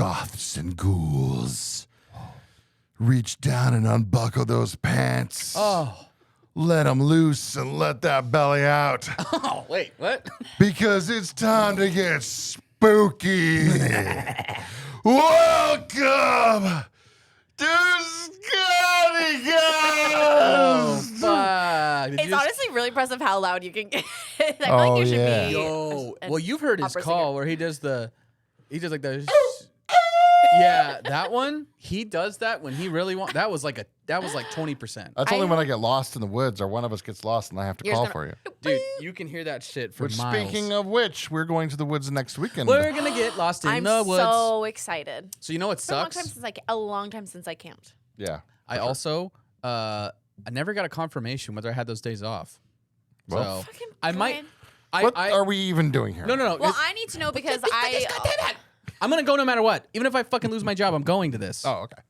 goths and ghouls. Reach down and unbuckle those pants. Oh. Let them loose and let that belly out. Oh, wait, what? Because it's time to get spooky. Welcome to Scaredycast. Oh, fuck. It's honestly really impressive how loud you can get. I feel like you should be. Yo. Well, you've heard his opera call singer. where he does like the. Yeah, that one. He does that when he really wants. That was like 20%. That's only when I get lost in the woods or one of us gets lost and I have to call for you. Dude, you can hear that shit for Which, miles. speaking of which, we're going to the woods next weekend. We're gonna get lost in I'm the woods. so excited. So you know what It's been sucks? a long time since I camped. Yeah. I also I never got a confirmation whether I had those days off. Well, So Fucking I might. Brian. what are we even doing here? No. Well, I need to know because I'm gonna go no matter what. Even if I fucking lose my job, I'm going to this. Oh, okay.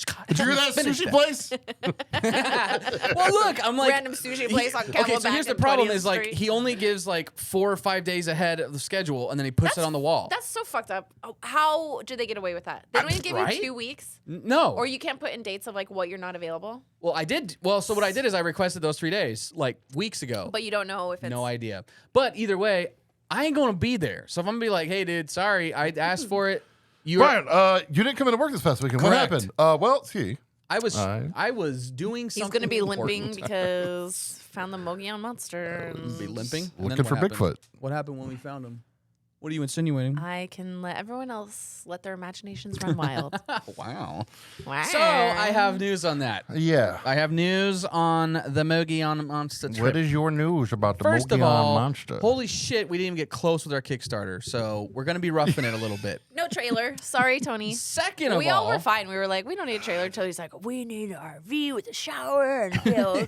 God, Did you hear that finish sushi place? Well, look, I'm like random sushi place on Camelback. Okay, so here's the and problem: 20th is like Street. he only gives like 4 or 5 days ahead of the schedule, and then he puts it on the wall. That's so fucked up. Oh, how do they get away with that? They don't even give Right? you 2 weeks, No. or you can't put in dates of like what you're not available. Well, I did. Well, so what I did is I requested those 3 days like weeks ago. But you don't know if it's No idea. But either way, I ain't gonna be there. So if I'm gonna be like, hey, dude, sorry, I asked for it. Brian, you didn't come into work this past weekend. Correct. What happened? Well, see. I was Alright. I was doing He's something. gonna be important. limping because found the Mogollon monster. And Be limping. And Looking then what for happened? Bigfoot. What happened when we found him? What are you insinuating? I can let everyone else let their imaginations run wild. Wow. Wow. So I have news on that. Yeah. I have news on the Mogollon monster trip. What is your news about the First of Mogollon all, monster? holy shit, we didn't even get close with our Kickstarter, so we're gonna be roughing it a little bit. No trailer. Sorry, Tony. Second of We all were fine. We were like, we don't need a trailer. Until he's like, we need an RV with a shower and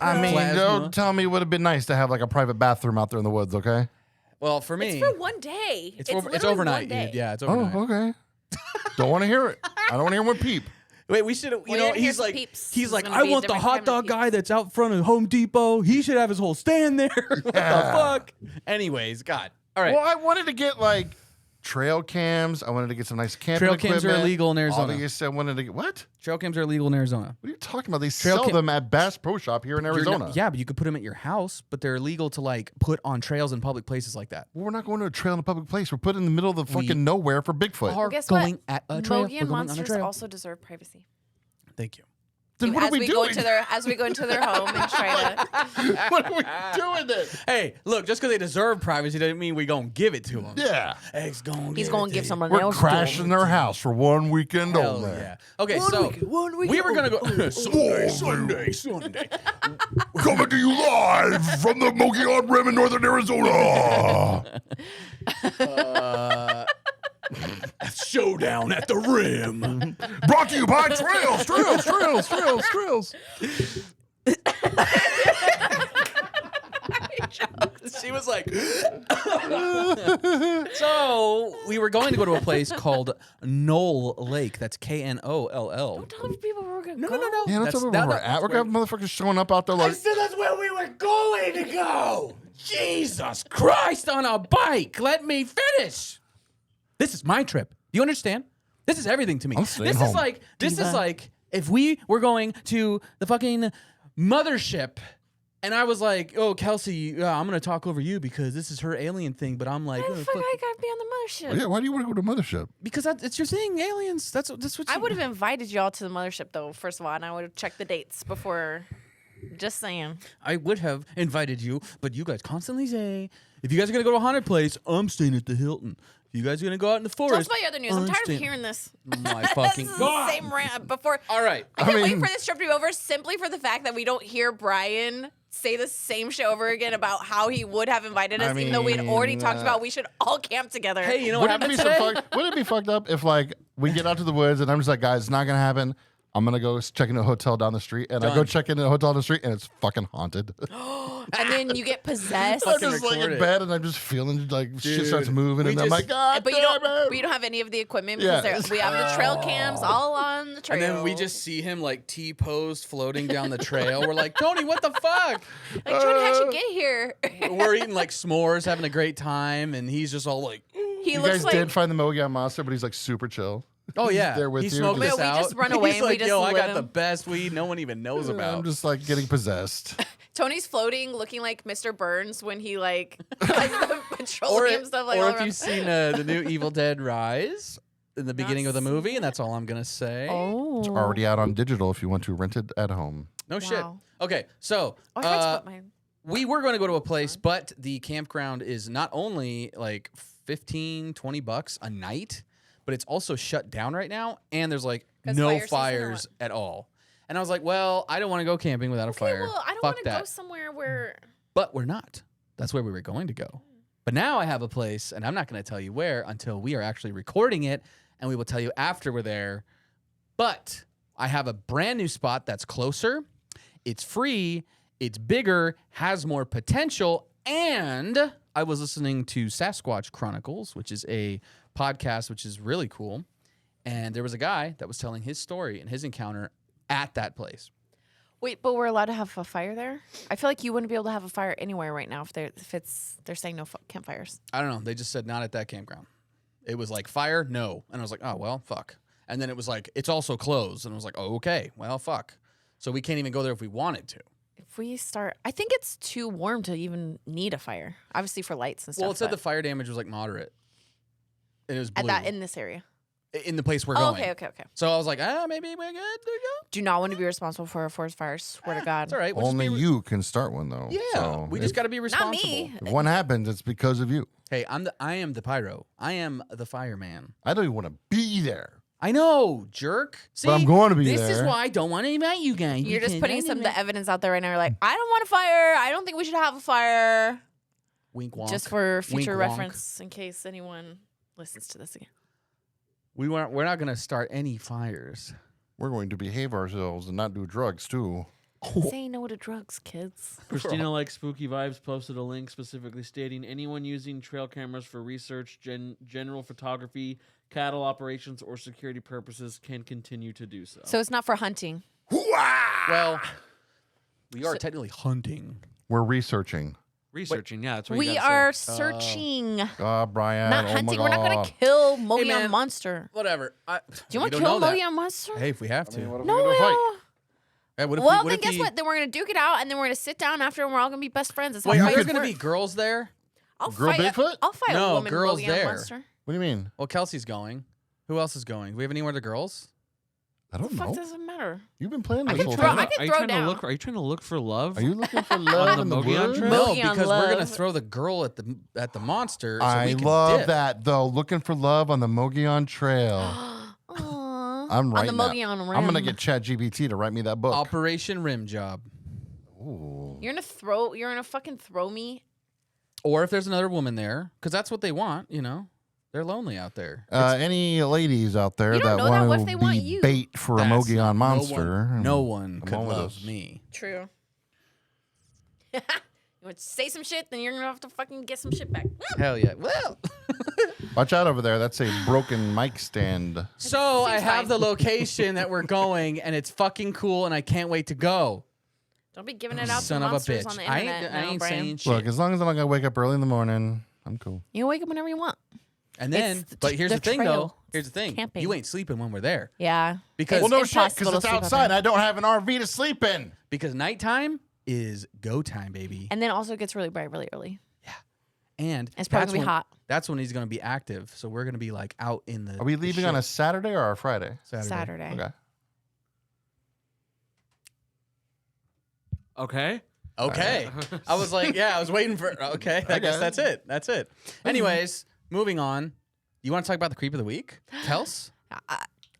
I mean, Plasma. don't tell me it would have been nice to have like a private bathroom out there in the woods, okay? well, for me, it's for one day. it's literally overnight, one day. dude. Yeah, it's overnight. Oh, okay. Don't want to hear it. I don't want to hear one peep. Wait, we should. You Well, know, you're gonna hear he's some like, peeps. he's There's like, gonna I be a want the different hot kind of dog guy peeps. that's out front of Home Depot. He should have his whole stand there. What the fuck? Anyways, God. All right. Well, I wanted to get like trail cams. I wanted to get some nice camping Trail cams are equipment. illegal in Arizona. Obviously, I wanted to get what? Trail cams are illegal in Arizona. What are you talking about? They Trail sell cam- them at Bass Pro Shop here in You're Arizona. not- yeah, but you could put them at your house, but they're illegal to like put on trails in public places like that. Well, we're not going to a trail in a public place. We're put in the middle of the fucking nowhere for Bigfoot. Are Guess going what? at a trail. We're Mogollon going on a monsters trail. also deserve privacy. Thank you. Then what as are we go doing? into their as we go into their home and try to. What are we doing then? Hey, look, just because they deserve privacy doesn't mean we gonna give it to them. Yeah. He's gonna give someone We're else. crashing their house for one weekend Hell only. yeah. Okay, One so weekend, we were gonna go Sunday. Sunday. Coming to you live from the Mogollon Rim in northern Arizona. Showdown at the rim. Brought to you by Trails. She was like, so we were going to go to a place called Knoll Lake. That's Knoll. Don't tell people where we're gonna No, go. no, no, no. Yeah, that's where we're at. We're gonna have motherfuckers showing up out there like. said that's where we were going to go. Jesus Christ on a bike. Let me finish. This is my trip. Do you understand? This is everything to me. I'm staying This home. is like if we were going to the fucking mothership and I was like, oh, Kelsey, I'm going to talk over you because this is her alien thing. But I'm like, Why the fuck I gotta be on the mothership? Yeah, why do you want to go to mothership? because it's your thing, aliens. That's what you... I would have invited y'all to the mothership though, first of all, and I would have checked the dates before. Just saying. I would have invited you, but you guys constantly say, if you guys are going to go to a haunted place, I'm staying at the Hilton. If you guys are going to go out in the Tell us forest... about your other news. I'm tired of hearing this. My This fucking is God. the same rant before. All right. I can't wait mean- for this trip to be over simply for the fact that we don't hear Brian say the same shit over again about how he would have invited us, even though we had already talked about we should all camp together. Hey, you know what Wouldn't it happened be today? Wouldn't it be fucked up if like we get out to the woods and I'm just like, guys, it's not gonna happen. I'm gonna go check into a hotel down the street, and I go Done. check into a hotel down the street, and it's fucking haunted. And then you get possessed. I'm just laying record in it. bed, and I'm just feeling like shit Dude, starts moving, we and I'm just- like, God But you damn don't. But it. you don't have any of the equipment Yeah. because we have the trail cams all on the trail. And then we just see him like T-posed floating down the trail. We're like, Tony, what the fuck? like, Jody, how'd you get here? We're eating like s'mores, having a great time, and he's just all like, He He You looks guys like did find the Mogollon Monster, but he's like super chill. Oh yeah, there with he's you. smoking Wait, this we out. just run away He's and we like, just yo, I got live the him." best weed no one even knows about. I'm just like getting possessed. Tony's floating, looking like Mr. Burns when he like has the petroleum stuff like all or if around. you've seen the new Evil Dead Rise in the beginning of the movie, and that's all I'm gonna say. Oh, It's already out on digital if you want to rent it at home. No shit. Wow. Okay, so I forgot to put my. we were going to go to a place, but the campground is not only like $15-20 a night, but it's also shut down right now, and there's like 'Cause no fire season or fires at all. And I was like, well, I don't want to go camping without a Okay, fire. well, I don't Fuck want to that. go somewhere where. But we're not. That's where we were going to go. But now I have a place, and I'm not going to tell you where until we are actually recording it, and we will tell you after we're there. But I have a brand new spot that's closer. It's free. It's bigger, has more potential, and I was listening to Sasquatch Chronicles, which is a podcast which is really cool. And there was a guy that was telling his story and his encounter at that place. Wait, but we're allowed to have a fire there? I feel like you wouldn't be able to have a fire anywhere right now if they're saying no campfires. I don't know. They just said not at that campground. It was like fire, no. And I was like, oh, well, fuck. And then it was like, it's also closed. And I was like, oh, okay, well, fuck. So we can't even go there if we wanted to. If we start, I think it's too warm to even need a fire. Obviously for lights and stuff. Well, it said the but fire damage was like moderate. And it was blue. in this area. In the place we're Oh, going. okay. So I was like, maybe we're good to go. Do not want to be responsible for a forest fire. Swear to God. It's all right. We'll just Only be you can start one though. Yeah, So we just got to be Not responsible. me. if one happens, it's because of you. Hey, I am the pyro. I am the fireman. I don't even want to be there. I know, jerk. See, But I'm going to be this is there. why I don't want to invite you guys. You're just because putting I some of didn't- the evidence out there right now. You're like, I don't want a fire. I don't think we should have a fire. Wink wonk. Just for future Wink wonk. reference in case anyone listens to this again. We're not going to start any fires. We're going to behave ourselves and not do drugs too. Say no to drugs, kids. Christina Like Spooky Vibes posted a link specifically stating anyone using trail cameras for research, general photography, cattle operations, or security purposes can continue to do so. So it's not for hunting. Well, we are technically hunting. We're researching. Researching, yeah, that's what you We gotta are say. searching, Brian. not oh hunting. My We're not going God. to kill Mogollon man. Monster. Whatever. Do you want to we kill don't know that. Mogollon Monster? Hey, if we have to. What if No, we we go fight? don't. Hey, what if Well, we, then guess what? Then we're going to duke it out, and then we're going to sit down after, and we're all going to be best friends. That's how Wait, are fights there going to work. be girls there? I'll Girl fight Bigfoot? I'll fight No, a woman girls Mogollon there. Monster. What do you mean? Well, Kelsey's going. Who else is going? Do we have any other girls? I don't The fuck know. doesn't matter. You've been playing I this can whole throw- time. I can Are you throw trying down. to look? Are you trying to look for love? Are you looking for love the in the Mogollon woods? Trail? No, Mogollon because we're going to love. throw the girl at the monster. So I we can love dip. that though. Looking for love on the Mogollon Trail. Aww. I'm On writing the that. Mogollon Rim. I'm gonna get ChatGPT to write me that book. Operation Rim Job. Ooh. You're gonna fucking throw me. Or if there's another woman there, because that's what they want, you know. They're lonely out there. Any ladies out there You don't that know that. What want if to they want be you? bait for a That's- Mogollon monster? No one could I'm with love us. me. True. You want to say some shit, then you're gonna have to fucking get some shit back. Hell yeah. Well, Watch out over there. That's a broken mic stand. so I Seems have fine. the location that we're going, and it's fucking cool, and I can't wait to go. Don't be giving it out Son to of a monsters bitch. on the I internet. ain't, now, I ain't Brian. saying shit. Look, as long as I'm not gonna wake up early in the morning, I'm cool. You can wake up whenever you want. And then, It's but here's the thing, though. trail. Here's the thing. Camping. You ain't sleeping when we're there. Yeah. Because Well, no It's shit, impossible because to it's sleep out outside. there. I don't have an RV to sleep in. because nighttime is go time, baby. And then also it gets really bright really early. And It's probably that's gonna be when- hot. That's when he's going to be active. So we're going to be like out in the. Are we the leaving on a shit. Saturday or a Friday? Saturday. Okay. Okay. Okay. I was like, yeah, I was waiting for. Okay. I guess Okay. that's it. That's it. Anyways, moving on. You want to talk about the creep of the week? Kels?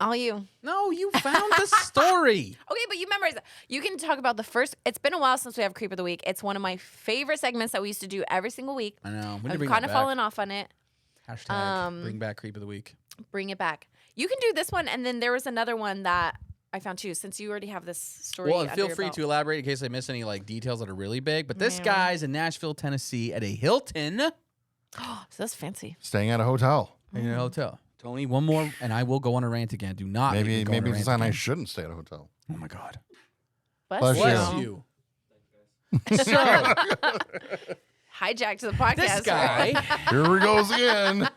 All you. No, you found the story. Okay, but you remember, you can talk about the first. It's been a while since we have Creep of the Week. It's one of my favorite segments that we used to do every single week. I know. We need to I've bring kind that of back. fallen off on it. Hashtag bring back creep of the week. Bring it back. You can do this one, and then there was another one that I found too. Since you already have this story. Well, and under feel your free belt. to elaborate in case I miss any like details that are really big. But this Yeah. guy's in Nashville, Tennessee, at a Hilton So that's fancy. Staying at a hotel. in a hotel. Tony, one more, and I will go on a rant again. Do not make me Maybe go on a it's a rant sign I again. shouldn't stay at a hotel. Oh my god. Bless Bless you. you. So, hijacked the podcast. This guy. Here we goes again.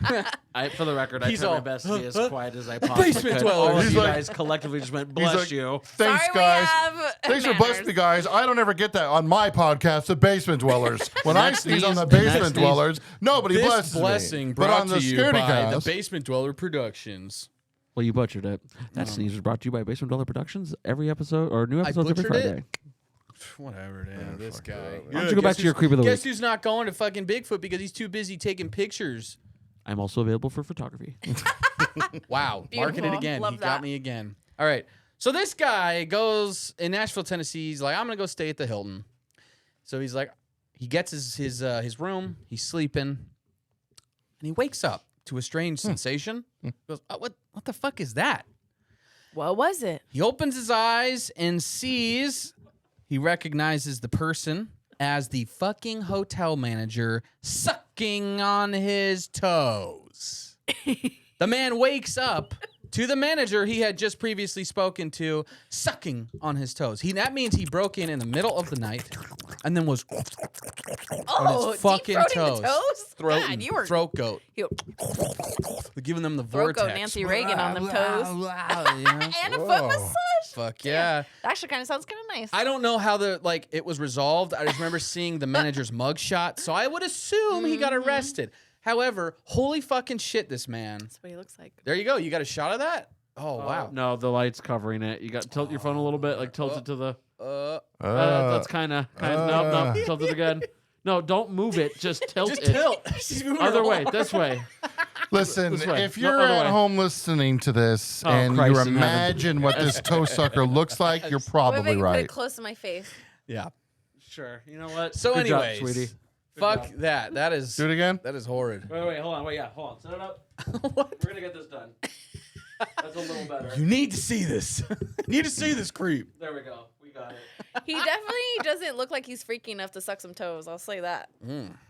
For the record, I He's tried my all, best to be as quiet as I possibly basement could. dweller. All of He's you like- guys collectively just went, He's bless like, you. Thanks, Sorry, guys. we have Thanks for manners. busting me, guys. I don't ever get that on my podcast, The Basement Dwellers. When I sneeze on the sneeze- and that Basement sneeze- Dwellers, nobody This blesses blessing me. brought But on to the you by Scaredycast, the Basement Dweller Productions. Well, you butchered it. That sneeze was brought to you by Basement Dweller Productions. Every episode, or new episodes every butchered it? Friday. Whatever, dude. This guy. Why don't you go back to your creep of the Guess week? who's not going to fucking Bigfoot because he's too busy taking pictures? I'm also available for photography. Wow. Marking it Beautiful. again. Love He got that. me again. All right. So this guy goes in Nashville, Tennessee. He's like, I'm going to go stay at the Hilton. So he's like, he gets his room. He's sleeping. And he wakes up to a strange sensation. He goes, oh, what the fuck is that? What was it? He opens his eyes and sees, he recognizes the person as the fucking hotel manager sucking on his toes. The man wakes up to the manager he had just previously spoken to, sucking on his toes. That means he broke in the middle of the night and then was Oh, fucking deep-throating toes. the toes? throat, God, you were throat goat. you- Giving them the throat vortex. goat Nancy Reagan on them toes. You know? And a foot Whoa. massage. Fuck yeah. That actually kind of sounds kind of nice. I don't know how it was resolved. I just remember seeing the manager's mugshot, so I would assume he got arrested. However, holy fucking shit, this man. That's what he looks like. There you go. You got a shot of that? Oh, wow. No, the light's covering it. You got to tilt your phone a little bit, like tilt it to the. That's kind of. No, tilt it again. No, don't move it. Just tilt Just it. tilt. She's moving Other her way, arm. this way. listen, This way. if No, you're other at way. home listening to this Oh, and Christ you in heaven. imagine what this toe sucker looks like, you're Wait, probably wait, put right. it close to my face. Yeah. Sure. You know what? So Good job, anyways, sweetie. fuck that. That is Do it again. that is horrid. Wait, hold on. Hold on. Set it up. What? We're gonna get this done. That's a little better. You need to see this. Need to see this creep. There we go. We got it. He definitely doesn't look like he's freaky enough to suck some toes. I'll say that.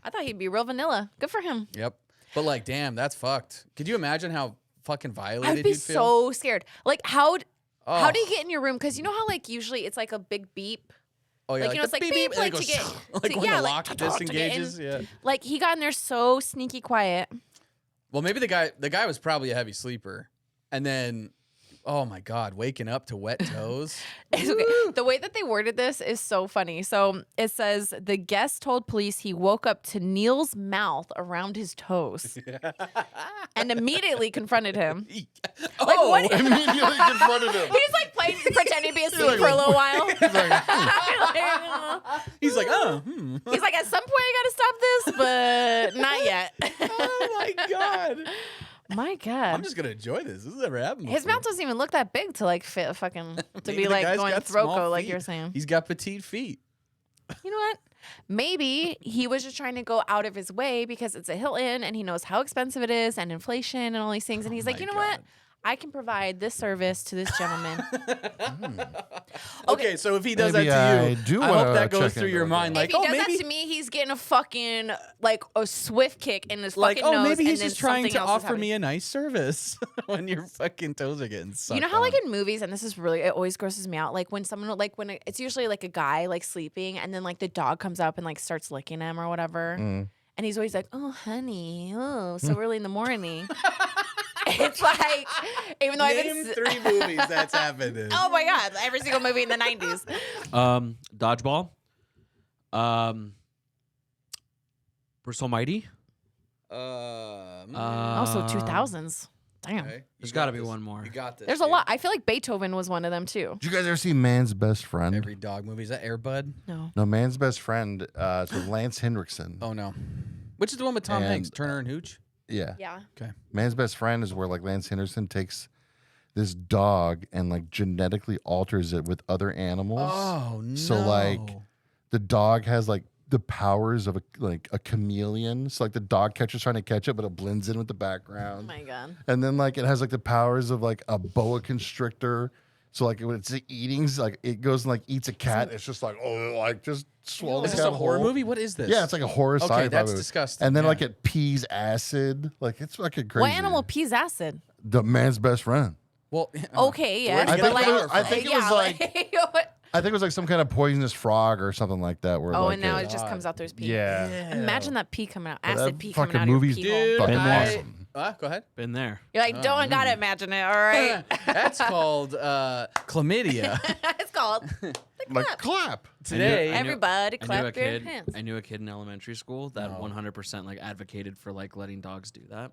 I thought he'd be real vanilla. Good for him. Yep. But like, damn, that's fucked. Could you imagine how fucking violated I'd be you'd feel? so scared. Like, how do Oh. you get in your room? Because you know how like usually it's like a big beep. Oh yeah, like, you know, it's like beep, and then like, it to goes get- like to- when yeah, the like, lock to get in. disengages. Yeah. Like he got in there so sneaky quiet. Well, maybe the guy was probably a heavy sleeper, and then, oh my god, waking up to wet toes. It's okay. The way that they worded this is so funny. So it says the guest told police he woke up to Neil's mouth around his toes and immediately confronted him. Oh, what- Immediately confronted him. He's like pretending to be asleep like- for a little while. he's like, oh, He's like, at some point I gotta stop this, but not yet. oh my god. My God. I'm just gonna enjoy this. This has never happened. His before. mouth doesn't even look that big to like fit a fucking to Maybe be the like guy's going got throat small go like feet. you're saying. He's got petite feet. You know what? Maybe he was just trying to go out of his way because it's a Hilton and he knows how expensive it is and inflation and all these things. And he's like, my you know God. what? I can provide this service to this gentleman. Okay, so if he does Maybe that to I you, do I hope wanna that goes check through into your it. mind. Like, if he oh, does maybe, that to me, he's getting a fucking like a swift kick in his like, fucking oh, nose. maybe he's and just then trying something to else is offer happening. me a nice service when your fucking toes are getting sucked. You know how like on. in movies, and this is really, it always grosses me out. Like when someone, like when it's usually like a guy like sleeping, and then like the dog comes up and like starts licking him or whatever, and he's always like, "Oh, honey, oh, so early in the morning." It's like, even though I've Name been, 3 movies that's happened in. oh my God, every single movie in the '90s. Dodgeball. Bruce Almighty. Also 2000s. Damn. Okay, There's got to be one more. You got this. There's a dude. lot. I feel like Beethoven was one of them too. Did you guys ever see Man's Best Friend? Every dog movie. Is that Air Bud? No. No, Man's Best Friend. It's with Lance Hendrickson. Oh no. Which is the one with Tom And, Hanks, Turner and Hooch? Yeah. Yeah. Okay. Man's Best Friend is where like Lance Henderson takes this dog and like genetically alters it with other animals. Oh no. So like the dog has like the powers of a chameleon. So like the dog catcher's trying to catch it, but it blends in with the Oh background. my God. And then like it has like the powers of like a boa constrictor. So like when it's eating, like it goes and like eats a cat. It's just like like just swallow. Is the this a cat horror whole. movie? What is this? Yeah, it's like a horror Okay, sci-fi that's movie. disgusting, And then yeah. like it pees acid. Like it's fucking crazy. What animal pees acid? The Man's Best Friend. Well, Okay, yeah. Where'd you I get but the like, power from? I think it was like- I think it was like some kind of poisonous frog or something like that. Where Oh, like and now it- it just comes out through his pee. yeah. Imagine that pee coming out. But Acid that pee coming fucking out of your movie's pee hole. fucking I- awesome. Go ahead. Been there. You're like, don't gotta imagine it, all right? That's called chlamydia. It's called Like clap. Today, I knew- everybody I knew a clap your kid. hands. I knew a kid in elementary school that No. 100% like advocated for like letting dogs do that.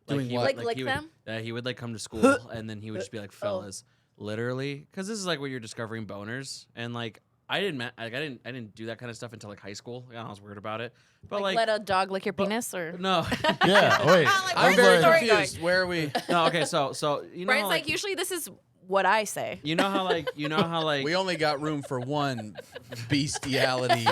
Doing he what? would- Like lick he them? Would, he would like come to school and then he would just be like, "Fellas, literally," because this is like when you're discovering boners, and like I didn't do that kind of stuff until like high school. Like, I was weird about it, but Like, like, let a dog lick your penis, or no, Yeah. Wait. Like, I'm where's the very story confused. Where are we? no. Okay, so you know, Brian's how, like, usually this is what I say. you know how like We only got room for one bestiality.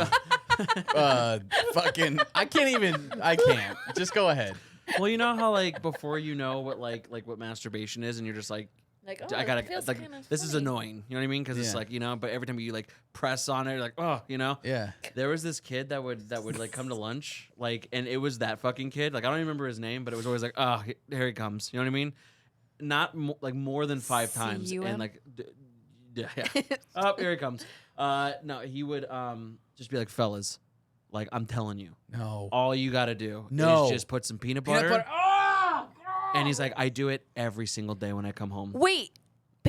Fucking. I can't. Just go ahead. well, you know how like before you know what like what masturbation is, and you're just like. Like, oh, I gotta it feels like kinda this is funny. annoying, you know what I mean? Because it's Yeah. like, you know, but every time you like press on it, you're like, oh, you know. Yeah. There was this kid that would like come to lunch, like, and it was that fucking kid. Like, I don't even remember his name, but it was always like, oh, here he comes. You know what I mean? Not like more than 5 times, C-U-M? and like, yeah. Oh, here he comes. No, he would just be like, fellas, like, I'm telling you, No. all you gotta do No. is just put some peanut butter. And he's like, I do it every single day when I come home. Wait,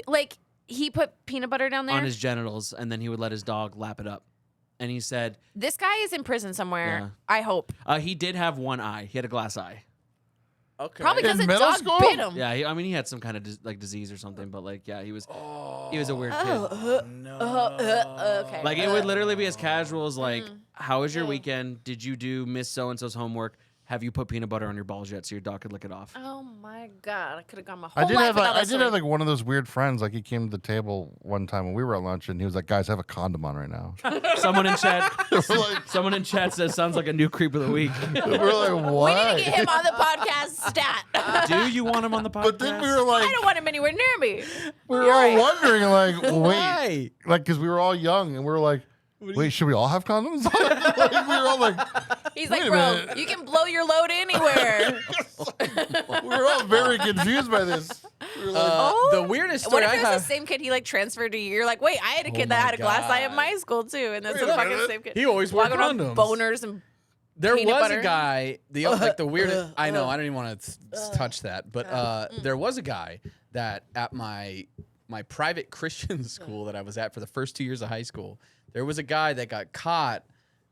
like he put peanut butter down there? On his genitals, and then he would let his dog lap it up. And he said, This guy is in prison somewhere. Yeah. I hope. he did have one eye. He had a glass eye. Okay. Probably because In a middle dog school? bit him. Yeah, I mean, he had some kind of like disease or something, but like, yeah, he was a weird kid. Okay. Like, it would literally be as casual as like, how was your weekend? Did you do Miss So and So's homework? Have you put peanut butter on your balls yet so your dog could lick it off? Oh my god! I could have gone my I whole did life have without like, I that did have story. like one of those weird friends. Like he came to the table one time when we were at lunch, and he was like, "Guys, I have a condom on right now." Someone in chat, We're like, someone in chat says sounds like a new creep of the week. we're like, We "What?" need to get him on the podcast stat. Do you want him on the podcast? But then we were like, I don't want him anywhere near me. we were You're all right. wondering, like, wait, Why? like, because we were all young, and we were like, wait, should we all have condoms? Like, we were all like, He's Wait like, a bro, minute. you can blow your load anywhere. we were all very confused by this. We were like, The weirdest What story if I it was have. the same kid he like transferred to you? You're like, wait, I had a kid that my had a glass eye at God. my school too, and that's Wait the a fucking minute. same kid. He always wore walking around condoms. boners and There peanut was butter. a guy. The weirdest. I know. I don't even want to touch that. But there was a guy that at my private Christian school that I was at for the first 2 years of high school. There was a guy that got caught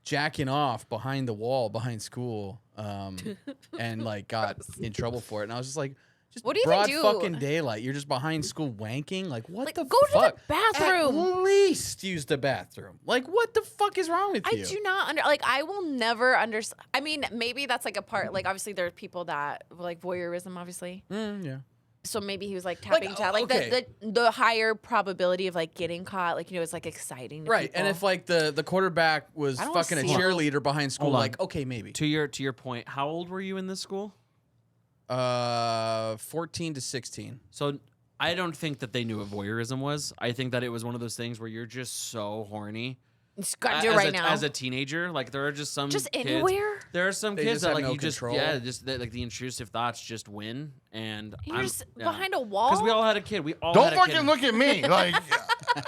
jacking off behind the wall behind school, and like got in trouble for it. And I was just like, just What do you even broad do? fucking daylight. You're just behind school wanking. Like what Like, the go to the fuck? bathroom. At least use the bathroom. Like what the fuck is wrong with I you? do not I will never understand. I mean, maybe that's like a part. Like, obviously, there are people that like voyeurism, obviously. Yeah. So maybe he was like tapping Like, to like okay. the higher probability of like getting caught. Like, you know, it's like exciting. To Right, people. and if like the quarterback was I don't wanna fucking a see it. cheerleader behind school, Hold on. like okay, maybe. To your point, how old were you in this school? 14 to 16. So I don't think that they knew what voyeurism was. I think that it was one of those things where you're just so horny. Just gotta do it right now. As a teenager, like there are just some Just kids, anywhere. There are some They kids just that have like no you just control. like the intrusive thoughts just win, and You're just behind a wall. because we all had a kid. We all don't had a fucking kid. look at me. Like,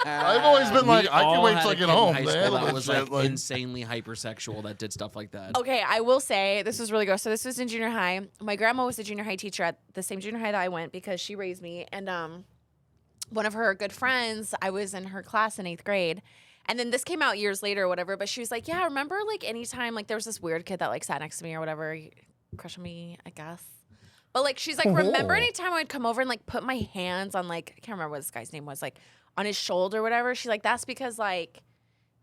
I've always been like, We I can all wait had till a I get kid in home. high to school handle that this was shit. like insanely hypersexual that did stuff like that. Okay, I will say this was really gross. So this was in junior high. My grandma was a junior high teacher at the same junior high that I went because she raised me. And one of her good friends, I was in her class in 8th grade. And then this came out years later or whatever. But she was like, yeah, remember like anytime like there was this weird kid that like sat next to me or whatever, crush on me, I guess. But like she's like, remember Oh. anytime I'd come over and like put my hands on like, I can't remember what this guy's name was, like on his shoulder or whatever. She's like, that's because like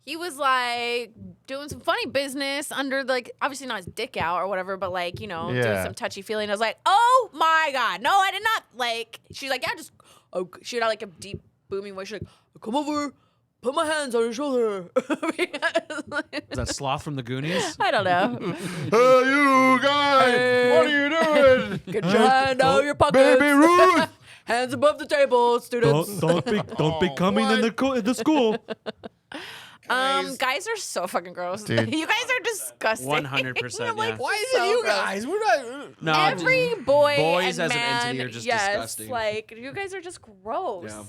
he was like doing some funny business under like obviously not his dick out or whatever, but like, you know, doing Yeah. some touchy feeling. I was like, oh my God, no, I did not. Like she's like, yeah, just she had like a deep booming voice. She's like, come over, put my hands on your shoulder. Is that Sloth from the Goonies? I don't know. Hey, you guys, what are you doing? Get your hand out of your pockets. Baby Ruth. Hands above the table, students. don't be coming in the school. Guys are so fucking gross. Dude. You guys are disgusting. 100%, You're like, yeah. Why is so it you gross. guys? We're not. No, Every boy boys and as an man, entity are just yes, disgusting. like you guys are just gross. Yeah.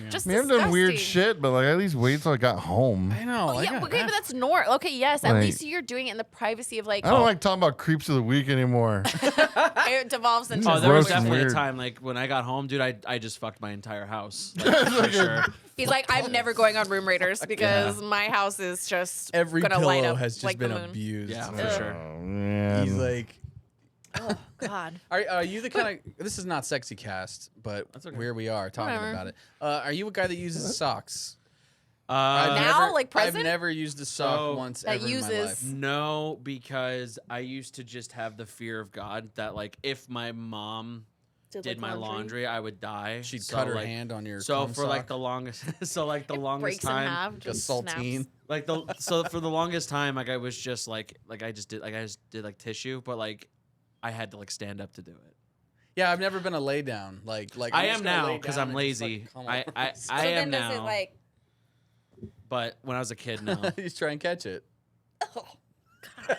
Just I mean, I've done weird disgusting. shit, but like at least wait till I got home. I know. Oh, like, yeah, okay, but that's normal. Okay, yes, at Like- least you're doing it in the privacy of like. I don't like talking about creeps of the week anymore. It devolves into. Oh, there was Gross and definitely a weird. time like when I got home, dude. I just fucked my entire house. Like, for sure. He's like, I'm never going on Room Raiders because my house is just every gonna light pillow up has just like been the moon. abused. Yeah, for Ugh. sure. Oh, man. He's like, Oh God. are you the kind of? This is not sexy cast, but That's okay. where we are talking Whatever. about it. Are you a guy that uses socks? Now, like I've present? never used a sock So- once That ever in my uses- life. No, because I used to just have the fear of God that like if my mom did my laundry, I would die. She'd So, cut her like, hand on your. So cum for like sock. the longest, so like the longest breaks in time, half. Like a Just saltine. snaps. like so for the longest time, like I was just like I just did like tissue, but like I had to like stand up to do it. Yeah, I've never been a lay down. Like I I'm just am gonna now lay because down I'm and just, lazy. like, come I over. I So I then am does it now, like? but when I was a kid, no. Just try and catch it. Well,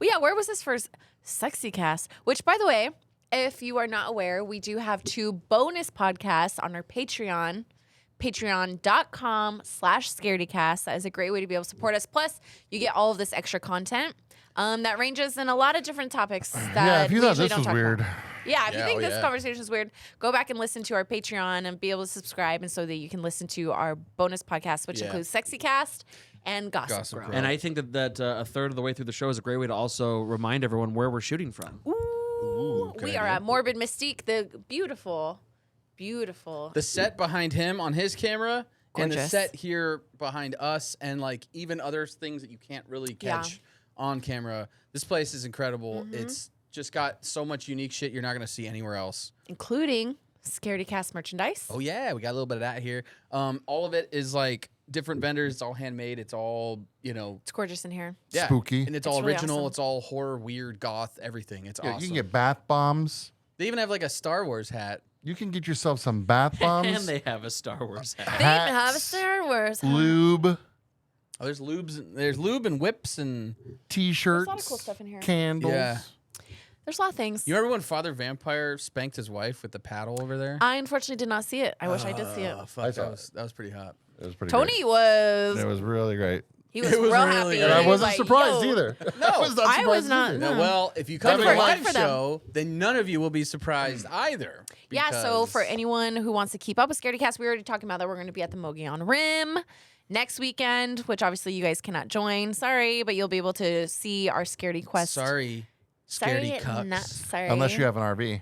yeah, where was this first sexy cast? Which, by the way, if you are not aware, we do have 2 bonus podcasts on our Patreon. Patreon.com/Scaredycast. That is a great way to be able to support us. Plus, you get all of this extra content that ranges in a lot of different topics that Yeah, if you we thought usually this don't was talk weird. about. Yeah, if you Yeah, think oh, this yeah. conversation is weird, go back and listen to our Patreon and be able to subscribe, and so that you can listen to our bonus podcast, which Yeah. includes Sexy Cast and Gossip, Gossip Girl. Girl. And I think that a third of the way through the show is a great way to also remind everyone where we're shooting from. Ooh, good we are idea. at Morbid Mystique, the beautiful. The set behind him on his camera and the Gorgeous. set here behind us and like even other things that you can't really Yeah. catch on camera. This place is incredible. Mm-hmm. It's just got so much unique shit you're not going to see anywhere else. including Scaredycast merchandise. Oh yeah, we got a little bit of that here. All of it is like different vendors. It's all handmade. It's all, It's gorgeous in here. yeah. Spooky. And it's It's all really original. awesome. It's all horror, weird, goth, everything. It's Yeah, awesome. you can get bath bombs. They even have like a Star Wars hat. You can get yourself some bath bombs. And they have a Star Wars hat. They even have a hats, Star Wars. hat. lube, Oh, there's lube and whips and t-shirts, There's a lot of cool stuff in here. candles. Yeah. There's a lot of things. you remember when Father Vampire spanked his wife with the paddle over there? I unfortunately did not see it. I wish I did see it. Oh, fuck, I saw that was pretty hot. It was pretty Tony great. was. It was really great. He was It was real really happy. good. And I He was wasn't like, surprised "Yo." either. No, I was not I was surprised not. either. No. No, well, if you come Good to for- a live good for them. show, then none of you will be surprised either. Yeah, so for because- anyone who wants to keep up with Scaredycast, we were already talking about that we're going to be at the Mogollon Rim next weekend, which obviously you guys cannot join. Sorry, but you'll be able to see our Scaredy Quest. Sorry, Sorry, scaredy cucks. not sorry. Unless you have an RV.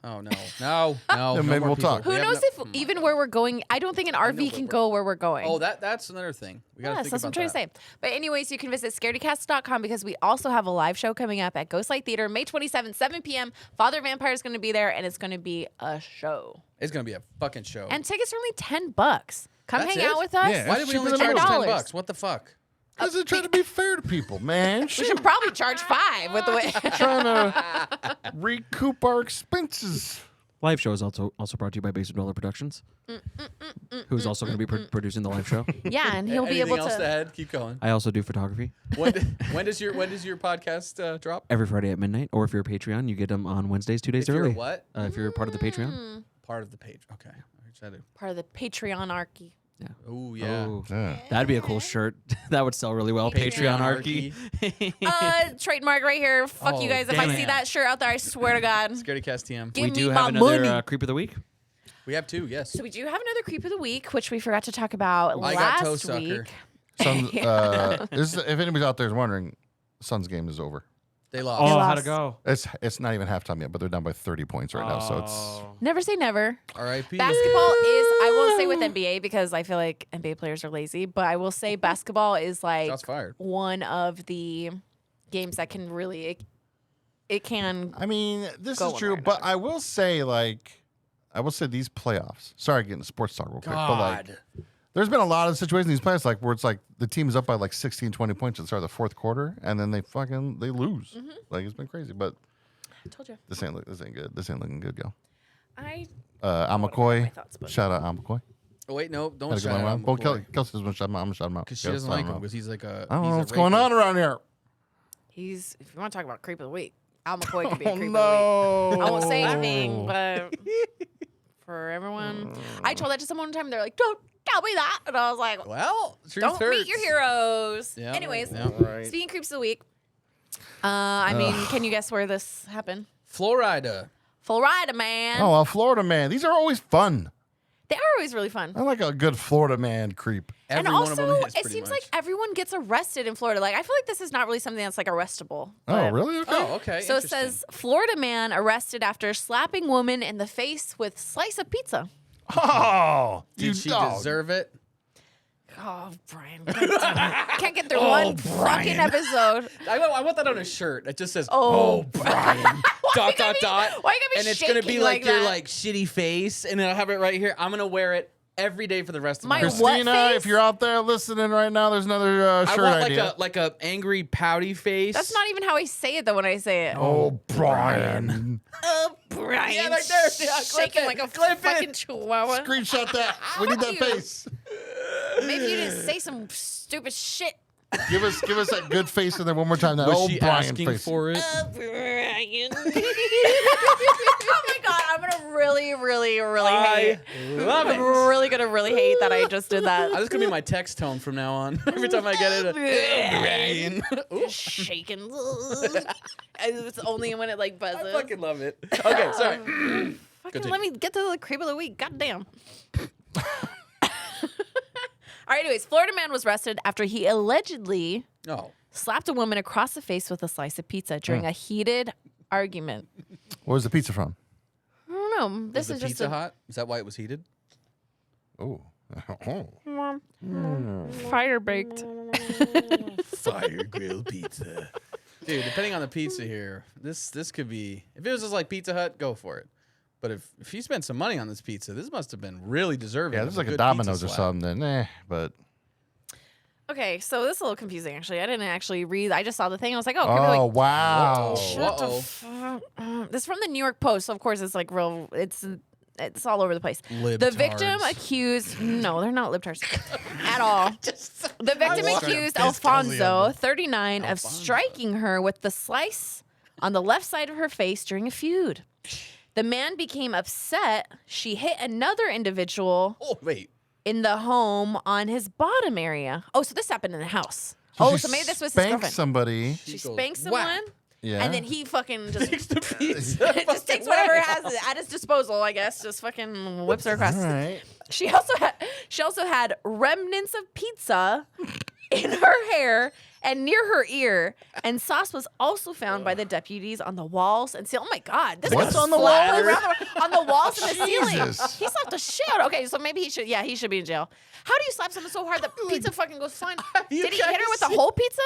Oh no, no. Then maybe more we'll people. talk. Who We have knows no- if even where we're going? I don't think an know, RV but can we're- go where we're going. Oh, that's another thing. We gotta Yes, think that's what I'm about trying to that. say. But anyways, you can visit scaredycast.com because we also have a live show coming up at Ghostlight Theater May 27th, 7 p.m. Father Vampire is going to be there, and it's going to be a show. It's gonna be a fucking show. And tickets are only $10. Come That's hang it? out with us. Yeah. Why did we cheaper only than charge $10? $10? What the fuck? Because they're trying to be fair to people, man. We should probably charge $5 with the way. Trying to recoup our expenses. Live show is also brought to you by Basement Dweller Productions, who's also going to be producing the live show. Yeah, and he'll be Anything able else to. add? Keep going. I also do photography when does your podcast drop? every Friday at midnight, or if you're a Patreon, you get them on Wednesdays, 2 days If you're early. a what? If you're part of the Patreon. Part of the page. Okay. Which I do. Part of the Patreonarchy. Oh yeah. Oh, Yeah. that'd be a cool shirt. That would sell really well. Patreonarchy. Patreonarchy. Trademark right here. Fuck you Oh, guys. If damn I it. see that shirt out there, I swear to God. Scaredycast TM. Give We me do my have another money. creep of the week. We have two. Yes. So we do have another creep of the week, which we forgot to talk about I got last Toe-Sucker. week. Suns, this is, if anybody's out there is wondering, Suns game is over. They lost. Oh. how'd lost. it go? It's not even halftime yet, but they're down by 30 points right now. So it's Never say never. R.I.P. Basketball is, I won't say with NBA because I feel like NBA players are lazy, but I will say basketball is like Shots fired. one of the games that can really, it can. I mean, this Go is one true, way or but another. I will say these playoffs. Sorry, getting sports talk real quick, but like God. there's been a lot of situations in these playoffs like where it's like the team is up by like 16, 20 points at the start of the fourth quarter, and then they lose. Mm-hmm. Like it's been crazy, but I told you. this ain't good. This ain't looking good, yo. I Amakoy, my thoughts, but- shout out Amakoy. Oh wait, no, don't Had a good shout one, out man. Well, McCoy. Kelsey doesn't shout him out. I'm gonna shout him out. Because she Yes, doesn't I like don't him know. because he's like a. I don't he's know a what's going rapist. on around here. he's, if you want to talk about creep of the week, Al McCoy could be a Oh creep of no! the week. I won't say anything, but for everyone. I told that to someone one time. They're like, "Don't tell me that," and I was like, Well, truth "Don't hurts. meet your heroes." Yeah. Anyways, Yeah. Right. speaking creeps of the week. I mean, can you guess where this happened? Florida. Florida man. Oh, well, Florida man. These are always fun. They are always really fun. I like a good Florida man creep. Every and one of them also, is it pretty seems much. like everyone gets arrested in Florida. Like, I feel like this is not really something that's like arrestable. Oh, but- really? Okay. Oh, okay. So it interesting. says Florida man arrested after slapping woman in the face with slice of pizza. Oh, you Did she dog. deserve it? Oh, Brian. Can't get through one fucking episode. I want that on a shirt. It just says, Oh, Brian. dot, dot, dot. Why you gotta be And it's going to be shaking like like your that? like shitty face. And I'll have it right here. I'm going to wear it every day for the rest of my My life. what Christina, face? if you're out there listening right now, there's another I shirt want idea. like a angry pouty face. That's not even how I say it though when I say it. Oh, Brian. Oh, Brian. Yeah, like there. Yeah, clip shaking it. like a Clip it. fucking chihuahua. Screenshot that. We need that You. face. Maybe you didn't say some stupid shit. Give us that good face in there one more time. That Was old she Brian asking face. for it? Brian. Oh my god, I'm gonna really hate. Love I'm it. really gonna hate that I just did that. That's gonna be my text tone from now on. Every time I get it, Brian. Ooh, Shaking. It's only when it like I buzzes. fucking love it. Okay, sorry. Fucking Continue. let me get to the creep of the week. God damn. All right, anyways, Florida man was arrested after he allegedly Oh, slapped a woman across the face with a slice of pizza during a heated argument. Where's the pizza from? I don't know. This was is the just pizza hot? Is that why it was heated? Oh. Oh. fire baked. Fire grill pizza. Dude, depending on the pizza here, this could be. If it was just like Pizza Hut, go for it. But if you spent some money on this pizza, this must have been really deserving. Yeah, of this is like a good Domino's pizza or slap. something. Then, but Okay, so this is a little confusing actually. I didn't actually read. I just saw the thing. I was like, oh, creep of the oh week. wow. Shut the Uh-oh. fuck. This is from the New York Post, so of course it's like real. It's all over the place. The victim Libtards. accused. No, they're not libtards at all. The victim I accused wanna piss Kelsey Alfonso, on 39, of Alfonso. striking her with the slice on the left side of her face during a feud. The man became upset. She hit another individual Oh wait. in the home on his bottom area. Oh, so this happened in the house. she So maybe this was his spanked girlfriend. somebody. She She goes, spanks "Whack." someone, Yeah. and then he fucking just Takes the pizza. just takes whatever it has at his disposal, I guess. Just fucking whips her across. All right. She also had remnants of pizza in her hair and near her ear, and sauce was also found by the deputies on the walls and ceiling. Oh my god, this What's guy's on the flying walls? around on the walls and the ceiling. Jesus. He slapped the shit out. Okay, so maybe he should. Yeah, he should be in jail. How do you slap someone so hard that pizza fucking goes flying? you Did he hit her guys with the seen- whole pizza?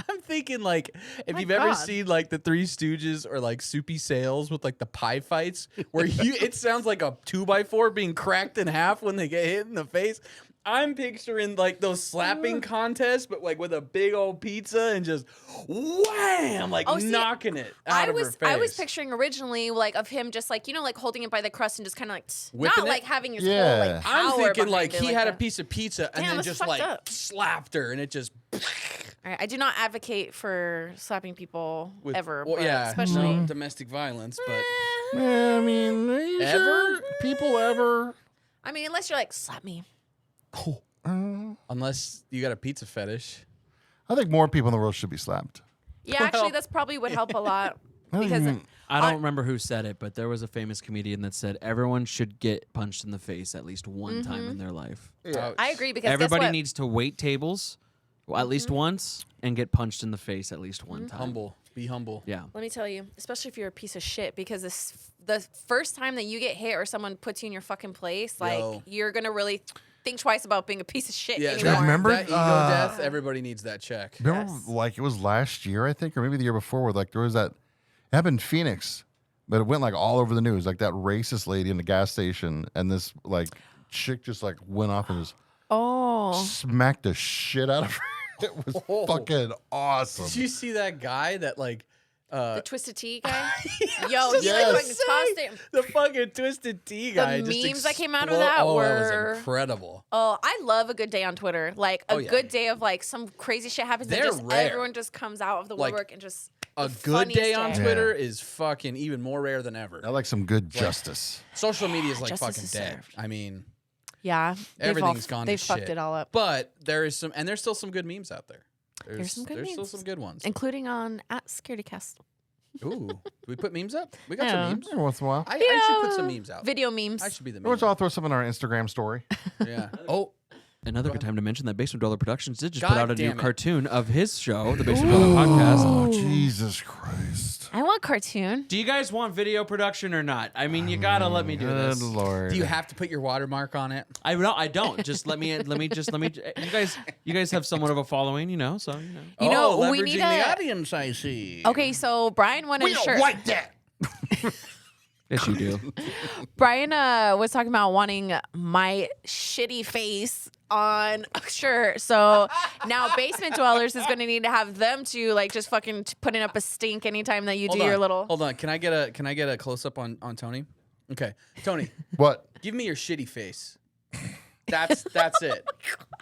I'm thinking like if My you've ever God. seen like the Three Stooges or like Soupy Sales with like the pie fights where it sounds like a 2x4 being cracked in half when they get hit in the face. I'm picturing like those slapping contests, but like with a big old pizza and just wham, like Oh, see, knocking it out of her face. I was picturing originally like of him just like like holding it by the crust and just kind of like Whipping not it? like having his Yeah. whole like power I'm thinking behind like it, he had a that. piece of pizza and Damn, then that's just fucked like up. slapped her and it just All right, I do not advocate for slapping people with, ever, well, but yeah, especially no domestic violence, but Yeah, I mean, are you Ever? sure? People ever? I mean, unless you're like slap me. unless you got a pizza fetish. I think more people in the world should be slapped. Yeah, actually, that's probably would help a lot because I don't remember who said it, but there was a famous comedian that said everyone should get punched in the face at least one time in their life. I agree because Everybody guess what? needs to wait tables at least once and get punched in the face at least one time. Humble. Be humble. Yeah. Let me tell you, especially if you're a piece of shit, because the first time that you get hit or someone puts you in your fucking place, like Yo. you're gonna really think twice about being a piece of shit Yeah, anymore. that, Remember, that ego death, everybody needs that check. Remember, Yes. like it was last year, I think, or maybe the year before, where like there was that. It happened in Phoenix, but it went like all over the news. Like that racist lady in the gas station, and this like chick just like went off and just Oh, smacked the shit out of her. It was Oh. fucking awesome. Did you see that guy that like the Twisted Tea guy. Yo, Yo, he Yes. like fucking tossed it. the fucking Twisted Tea guy? just memes that came out of explode- that oh, were- that was incredible. Oh, I love a good day on Twitter. Like a Oh, yeah. good day of like some crazy shit happens They're and just rare. everyone just comes out of the Like- woodwork and just a good funniest day on day. Twitter is fucking even more rare than ever. I like some good justice. Social media is like Justice fucking is dead. served. I mean, Yeah, everything's gone to They've fucked shit. it all up, But there is some, and there's still some good memes out there. There's some good still memes. some good ones. including on @Scaredycast. Ooh, do we put memes up? We got Yeah. some memes. Every once in a while. I should put some memes out. Video memes. I should be the Every meme. once in a while, I'll throw some in our Instagram story. Yeah. Oh, Another good time to mention that Basement Dweller Productions did just God put out a new damn it. cartoon of his show, the Basement Dweller Podcast. Oh, Jesus Christ. I want cartoon. Do you guys want video production or not? I mean, you gotta let me do Good this. Lord. do you have to put your watermark on it? I don't. Just let me. You guys have somewhat of a following, you know. So you know. You know, leveraging we need the a- audience. I see. Okay, so Brian wanted a shirt. that. Yes, you do. Brian was talking about wanting my shitty face on a shirt. So now Basement Dwellers is going to need to have them to like just fucking putting up a stink anytime that you do your little. Hold on. Can I get a close up on Tony? Okay, Tony, What? give me your shitty face. That's it.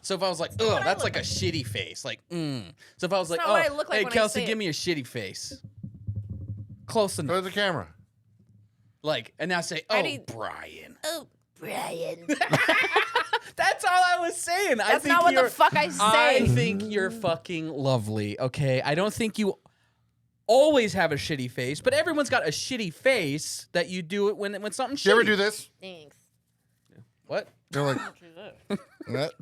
So if I was like, ugh, that's like a shitty face. Like, So if I was like, not oh, what I look like hey when I Kelsey, say give it. me a shitty face. Close enough. Go to the camera. Like, and now say, oh, need- Brian. Oh, Brian. That's all I was saying. I That's think not what the you're- fuck I I say. think you're fucking lovely, okay? I don't think you always have a shitty face, but everyone's got a shitty face that you do it when something's shitty. You ever do this? Thanks. What? You're like, that?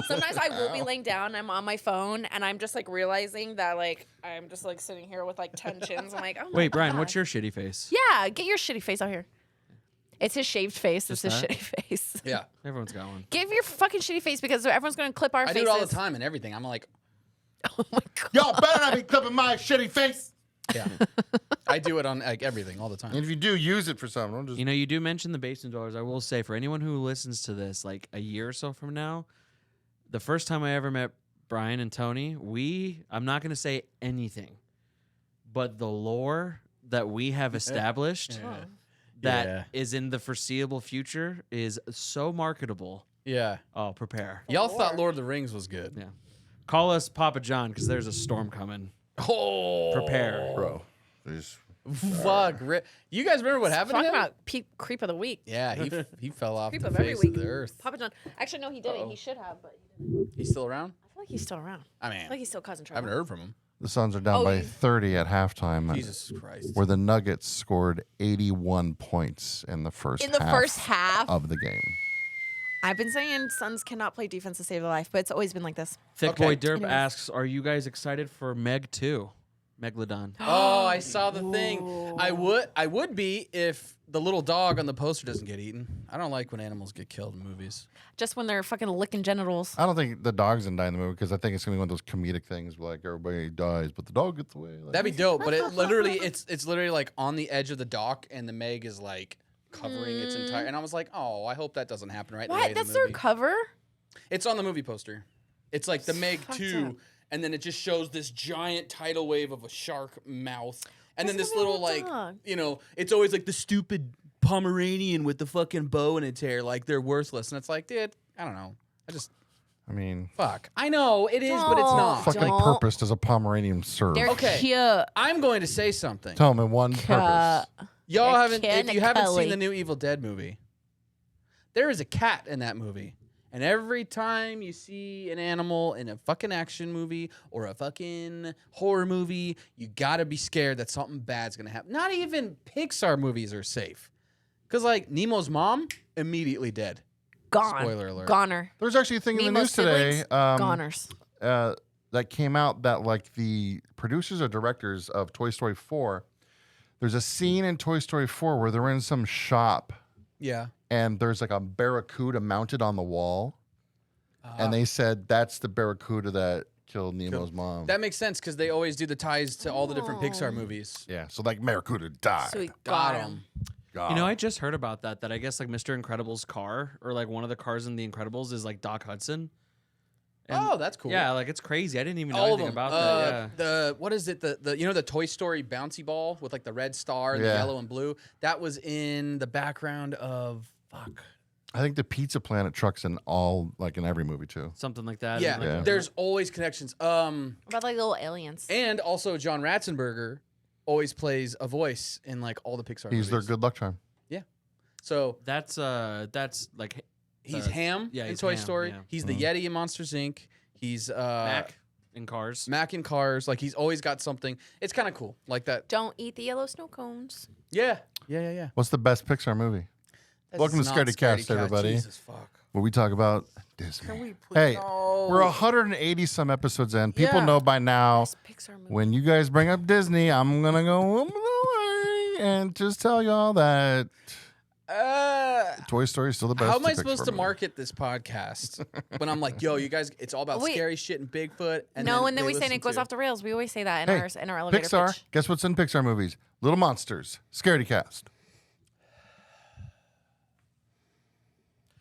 Sometimes I will be laying down, I'm on my phone, and I'm just like realizing that like I'm just like sitting here with like 10 chins. I'm like, oh my Wait, Brian, God. what's your shitty face? Yeah, get your shitty face out here. It's his shaved face. It's his that? shitty face. Yeah. Everyone's got one. Give your fucking shitty face because everyone's going to clip our I faces. do it all the time and everything. I'm like, Oh my God. Y'all better not be clipping my shitty face. yeah. I do it on like everything all the time. And if you do, use it for something. Don't just. You know, you do mention the Basement Dwellers. I will say, for anyone who listens to this, like a year or so from now, the first time I ever met Brian and Tony, I'm not going to say anything, but the lore that we have established that is in the foreseeable future is so marketable. Yeah. Oh, prepare. Y'all thought Lord of the Rings was good. Yeah. Call us Papa John because there's a storm coming. Oh. Prepare. Bro. There's. Fuck. You guys remember what happened to Talking him? about creep of the week. Yeah, he fell off Creep the of every face week. of the earth. Papa John. Actually, no, he didn't. He should have, but he didn't. He's still around? I feel like he's still around. I I mean, feel like he's still causing I trouble. haven't heard from him. The Suns are down by 30 at halftime. Jesus Christ. Where the Nuggets scored 81 points in the first In the first half, of the game. I've been saying Suns cannot play defense to save their life, but it's always been like this. Thick Okay. Boy Derp Anyways. asks, are you guys excited for Meg 2? Megalodon. Oh, I saw the thing. I would be if the little dog on the poster doesn't get eaten. I don't like when animals get killed in movies. Just when they're fucking licking genitals. I don't think the dog's gonna die in the movie because I think it's gonna be one of those comedic things where like everybody dies, but the dog gets away. Like, That'd be dope, but it's literally like on the edge of the dock and the Meg is like covering its entire and I was like, "Oh, I hope that doesn't happen right What? away in That's the their movie." cover? It's on the movie poster. It's like the Meg fucked 2 up. and then it just shows this giant tidal wave of a shark mouth. And then That's this gonna be a little little like, dog. it's always like the stupid Pomeranian with the fucking bow in its hair, like they're worthless. And it's like, dude, I don't know. I mean, Fuck. I know it is, but it's Don't. not. fucking Don't. purpose does a Pomeranian serve? They're Okay. cute. I'm going to say something. Tell me one purpose. Y'all They're haven't, if you haven't Kelly. seen the new Evil Dead movie, there is a cat in that movie. And every time you see an animal in a fucking action movie or a fucking horror movie, you gotta be scared that something bad's gonna happen. Not even Pixar movies are safe. Because, like, Nemo's mom, immediately dead. Gone. Spoiler alert. Goner. There's actually a thing in the Nemo's news today siblings, goners. that came out that like the producers or directors of Toy Story 4, there's a scene in Toy Story 4 where they're in some shop Yeah. and there's like a barracuda mounted on the wall. And they said that's the barracuda that killed Nemo's mom. That makes sense because they always do the ties to all the different Pixar movies. Yeah, so like barracuda died. So he Got got him. him. God. You know, I just heard about that I guess like Mr. Incredible's car or like one of the cars in The Incredibles is like Doc Hudson. And Oh, that's cool. Yeah, like it's crazy. I didn't even know All of anything them. about that. Yeah. The what is it? The the Toy Story bouncy ball with like the red star and the Yeah. yellow and blue. That was in the background of fuck. I think the Pizza Planet truck's in every movie too. Something like that. Yeah, and, like, there's always connections. About like little aliens. And also John Ratzenberger always plays a voice in like all the Pixar movies. He's their good luck charm. So that's like he's Ham yeah, in he's Toy Ham, Story. yeah. He's the Yeti in Monsters Inc. He's Mac in Cars. Mac in Cars. Like he's always got something. It's kind of cool, like that. Don't eat the yellow snow cones. Yeah. What's the best Pixar movie? That's Welcome to not Scaredycast, everybody. Jesus fuck. Where we talk about Disney. Can we please? Hey, No. we're 180 some episodes in. People Yeah. know by now Best Pixar movie. when you guys bring up Disney, I'm gonna go and just tell y'all that Toy Story is still the best. How am I Pixar supposed to movie. market this podcast when I'm like, yo, you guys, it's all about Wait. scary shit and Bigfoot. And no, then and then they we say listen it goes to- off the rails. We always say that Hey, in our elevator Pixar? pitch. Guess what's in Pixar movies? Little Monsters, Scaredycast,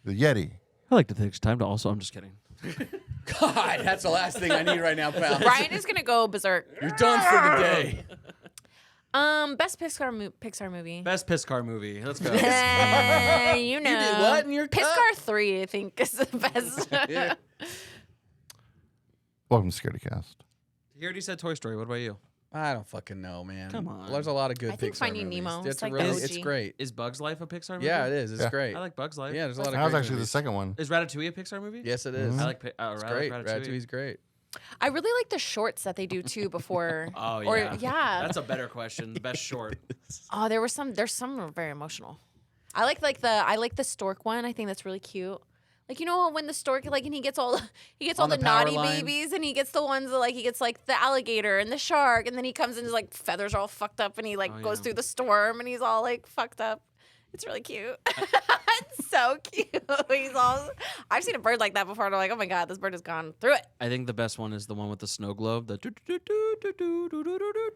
the Yeti. I like to take time to also. I'm just kidding. God, that's the last thing I need right now, pal. Brian is gonna go berserk. You're done for the day. Best Pixar movie. Best Pixar movie. Let's go. You know. You did what in your cup? Pixar 3, I think, is the best. Yeah. Welcome to Scaredycast. You already said Toy Story. What about you? I don't fucking know, man. Come on. There's a lot of good I think Pixar Finding movies. Nemo, It's it's like really, the it's OG. great. Is Bugs Life a Pixar movie? Yeah, it is. It's Yeah. great. I like Bugs Life. Yeah, there's a lot of That was great actually the movies. second one. Is Ratatouille a Pixar movie? Yes, it is. I like. It's I great. like Ratatouille. Ratatouille's great. I really like the shorts that they do too before. Oh yeah. Or yeah. That's a better question. The best short. Oh, there's some that are very emotional. I like the stork one. I think that's really cute. Like, you know when the stork and he gets all On the the power naughty line? babies, and he gets the ones that he gets like the alligator and the shark, and then he comes and his like feathers are all fucked up, and he Oh, goes yeah. through the storm, and he's all like fucked up. It's really cute. It's so cute. I've seen a bird like that before, and I'm like, oh my god, this bird has gone through it. I think the best one is the one with the snow globe. The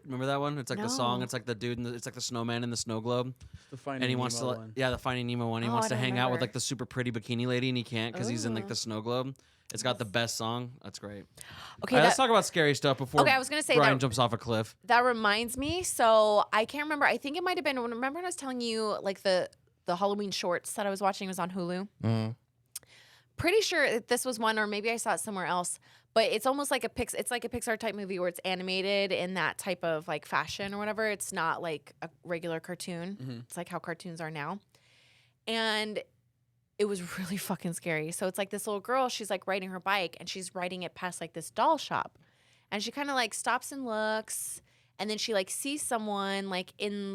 remember that one? It's like the song. No. It's like the dude. It's like the snowman in the snow globe, The Finding and he wants to. Nemo Like, one. yeah, the Finding Nemo one. He Oh, wants I to don't hang out with remember. like the super pretty bikini lady, and he can't because he's in like Ooh. the snow globe. It's got the best song. That's great. Okay, All right, let's that, talk about scary stuff before. Okay, I was gonna say Brian that- jumps off a cliff. that reminds me. So I can't remember. I think it might have been. Remember when I was telling you like the Halloween shorts that I was watching was on Hulu. Mm. Pretty sure that this was one, or maybe I saw it somewhere else. But it's almost like it's like a Pixar type movie where it's animated in that type of like fashion or whatever. It's not like a regular cartoon. Mhm. It's like how cartoons are now. And it was really fucking scary. So it's like this little girl, she's like riding her bike and she's riding it past like this doll shop. And she kind of like stops and looks, and then she like sees someone like in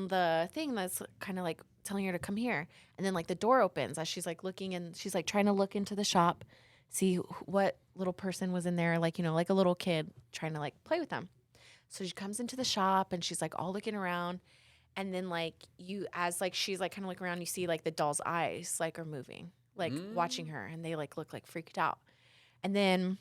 the thing that's kind of like telling her to come here. And then like the door opens as she's like looking, and she's like trying to look into the shop, see what little person was in there, like, you know, like a little kid trying to like play with them. So she comes into the shop and she's like all looking around. And then like as like she's like kind of looking around, you see like the doll's eyes like are moving, like watching her, and they like look like freaked out. And then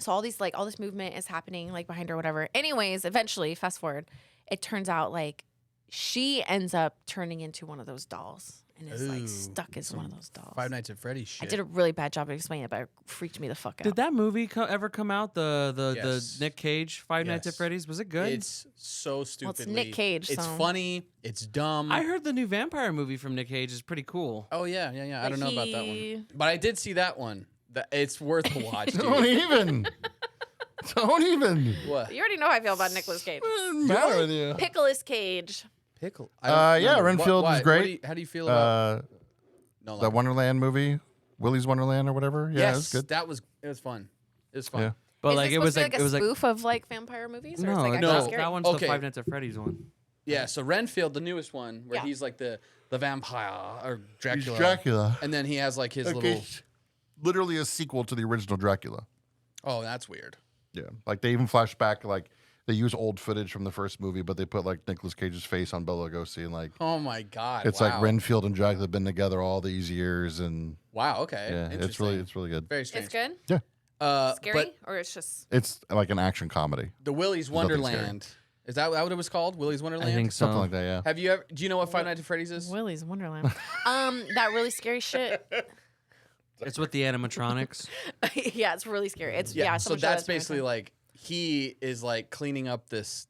so all this movement is happening like behind her, whatever. Anyways, eventually, fast forward, it turns out like she ends up turning into one of those dolls and is like Ooh, stuck as one of those dolls. Five Nights at Freddy's shit. I did a really bad job of explaining it, but it freaked me the fuck out. Did that movie ever come out? The Yes. Nick Cage Five Nights at Yes. Freddy's. Was it good? It's so stupidly. it's Nick Cage, It's so- funny. It's dumb. I heard the new vampire movie from Nick Cage is pretty cool. Oh yeah. I don't know about that he- one, but I did see that one. It's worth a watch, Don't dude. even. Don't even. What? You already know how I feel about Nicolas Cage. What's the matter with you? Pickles Cage. Pickle. Yeah, Renfield was great. How do you feel about? No, The Wonderland movie, Willy's Wonderland or whatever. Yeah, yes, it was good. It was fun. It was fun. Yeah. But Is like this it was supposed to like be a spoof of like vampire movies? Or it's like no, actually scary? that one's Okay. the Five Nights at Freddy's one. Yeah, so Renfield, the newest one, where Yeah. he's like the vampire or Dracula. He's Dracula. And then he has like his Okay, little. literally a sequel to the original Dracula. Oh, that's weird. Yeah, like they even flash back, like they use old footage from the first movie, but they put like Nicolas Cage's face on Bela Lugosi, and like Oh my god. it's wow. like Renfield and Dracula have been together all these years, and Wow. Okay. yeah, Interesting. it's really good. very strange. It's good? But Scary? Or it's just. It's like an action comedy, the Willy's nothing scary. Wonderland. Is that what it was called? Willy's Wonderland. I think so. something like that. Yeah. Have you ever? Do you know what Five Nights at Freddy's is? Willy's Wonderland. That really scary shit. It's with the animatronics. Yeah, it's really scary. It's So someone showed that's that to me one basically time. like he is like cleaning up this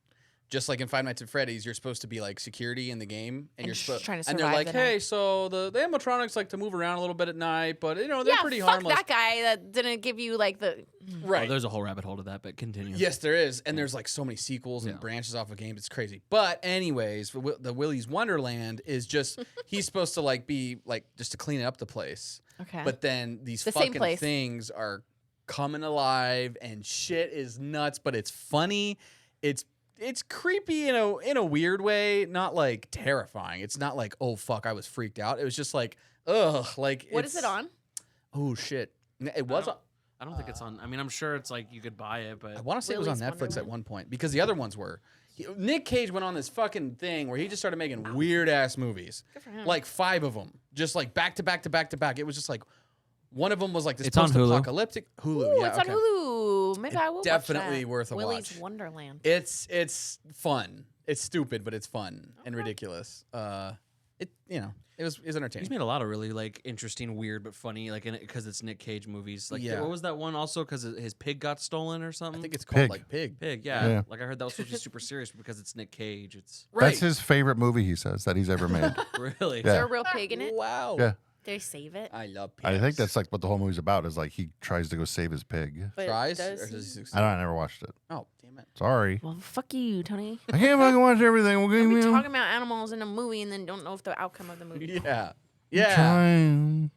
Just like in Five Nights at Freddy's, you're supposed to be like security in the game, and you're just supposed trying to and they're survive like, the hey, night. so the animatronics like to move around a little bit at night, but they're pretty fuck harmless. that guy that didn't give you like the. Right. Oh, there's a whole rabbit hole to that, but continue. Yes, there is, and there's like so many sequels and Yeah. branches off of games. It's crazy. But anyways, the Willy's Wonderland is just he's supposed to like be like just to clean up the place. Okay. But then these The same fucking place. things are coming alive, and shit is nuts. But it's funny. It's creepy in a weird way, not like terrifying. It's not like, oh fuck, I was freaked out. It was just like, ugh, like what is it on? Oh shit. It was I don't think it's on. I mean, I'm sure it's like you could buy it, but I want to say it was on Willy's Netflix Wonderland? at one point because the other ones were. Nick Cage went on this fucking thing where he just started making weird ass movies. Good for him. Like 5 of them, just like back to back to back to back. It was just like one of them was like this It's on Hulu. post-apocalyptic Hulu. Ooh, Yeah, it's okay. on Hulu. Maybe I will. Definitely watch that. worth a Willy's watch. Wonderland. It's fun. It's stupid, but it's fun and ridiculous. It was he's entertaining. made a lot of really like interesting, weird, but funny, like because it's Nick Cage movies. Like, Yeah. what was that one also? Because his pig got stolen or something. I think it's called Pig. like Pig. Pig. Yeah. Yeah. Like I heard that was supposed to be super serious because it's Nick Cage. It's That's his favorite movie, he says, that he's ever made. really. Is there Yeah. a real pig in it? Wow. Yeah. Did they save it? I love pigs. I think that's like what the whole movie's about is like he tries to go save his pig. But Tries does or he? does he succeed? I never watched it. Oh, damn it. Sorry. Well, fuck you, Tony. I can't fucking watch everything. We're You're gonna talking about animals in a movie and then don't know if the outcome of the movie. Yeah. Yeah. trying.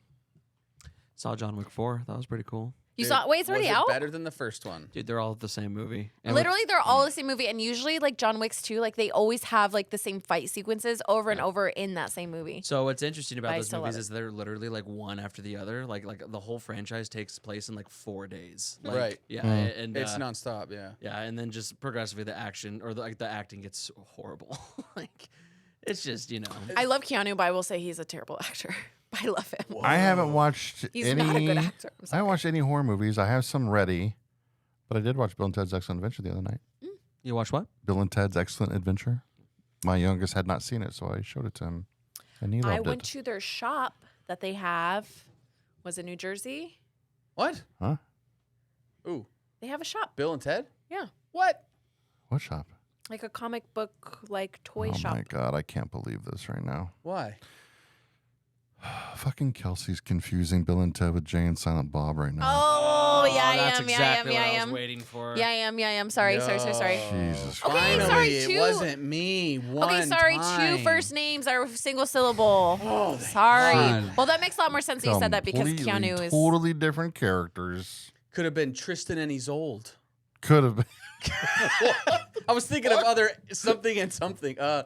Saw John Wick 4. That was pretty cool. You saw? Wait, it's already Was it out. better than the first one? Dude, they're all the same movie. And Literally, they're all the same movie, and usually, like John Wick's too, like they always have like the same fight sequences over and over in that same movie. So what's interesting I about those still love movies it. is they're literally like one after the other. Like the whole franchise takes place in like 4 days. Like, Right. Yeah. Mm. And It's nonstop. Yeah. yeah, and then just progressively the action or the acting gets horrible. Like it's just I love Keanu, but I will say he's a terrible actor. I love him. I haven't watched He's any. not a good actor. I'm I sorry. haven't watched any horror movies. I have some ready, but I did watch Bill and Ted's Excellent Adventure the other night. you watch what? Bill and Ted's Excellent Adventure. My youngest had not seen it, so I showed it to him, and he loved I went it. to their shop that they have. Was it New Jersey? What? Huh? Ooh, They have a shop. Bill and Ted? Yeah, What? What shop? like a comic book, like toy Oh shop. my god, I can't believe this right now. Why? Fucking Kelsey's confusing Bill and Ted with Jay and Silent Bob right now. Oh, yeah, I that's am. exactly Yeah, I what I am. was waiting for. Yeah, I am. Sorry. Sorry. Jesus Okay, Christ. sorry, it two- wasn't me. One Okay, sorry. time. 2 first names are single syllable. Oh, thank Sorry. God. Well, that makes a lot more sense that you said that because Completely, Keanu is. totally different characters. Could have been Tristan and he's old. Could have been. I was thinking of other something and something. It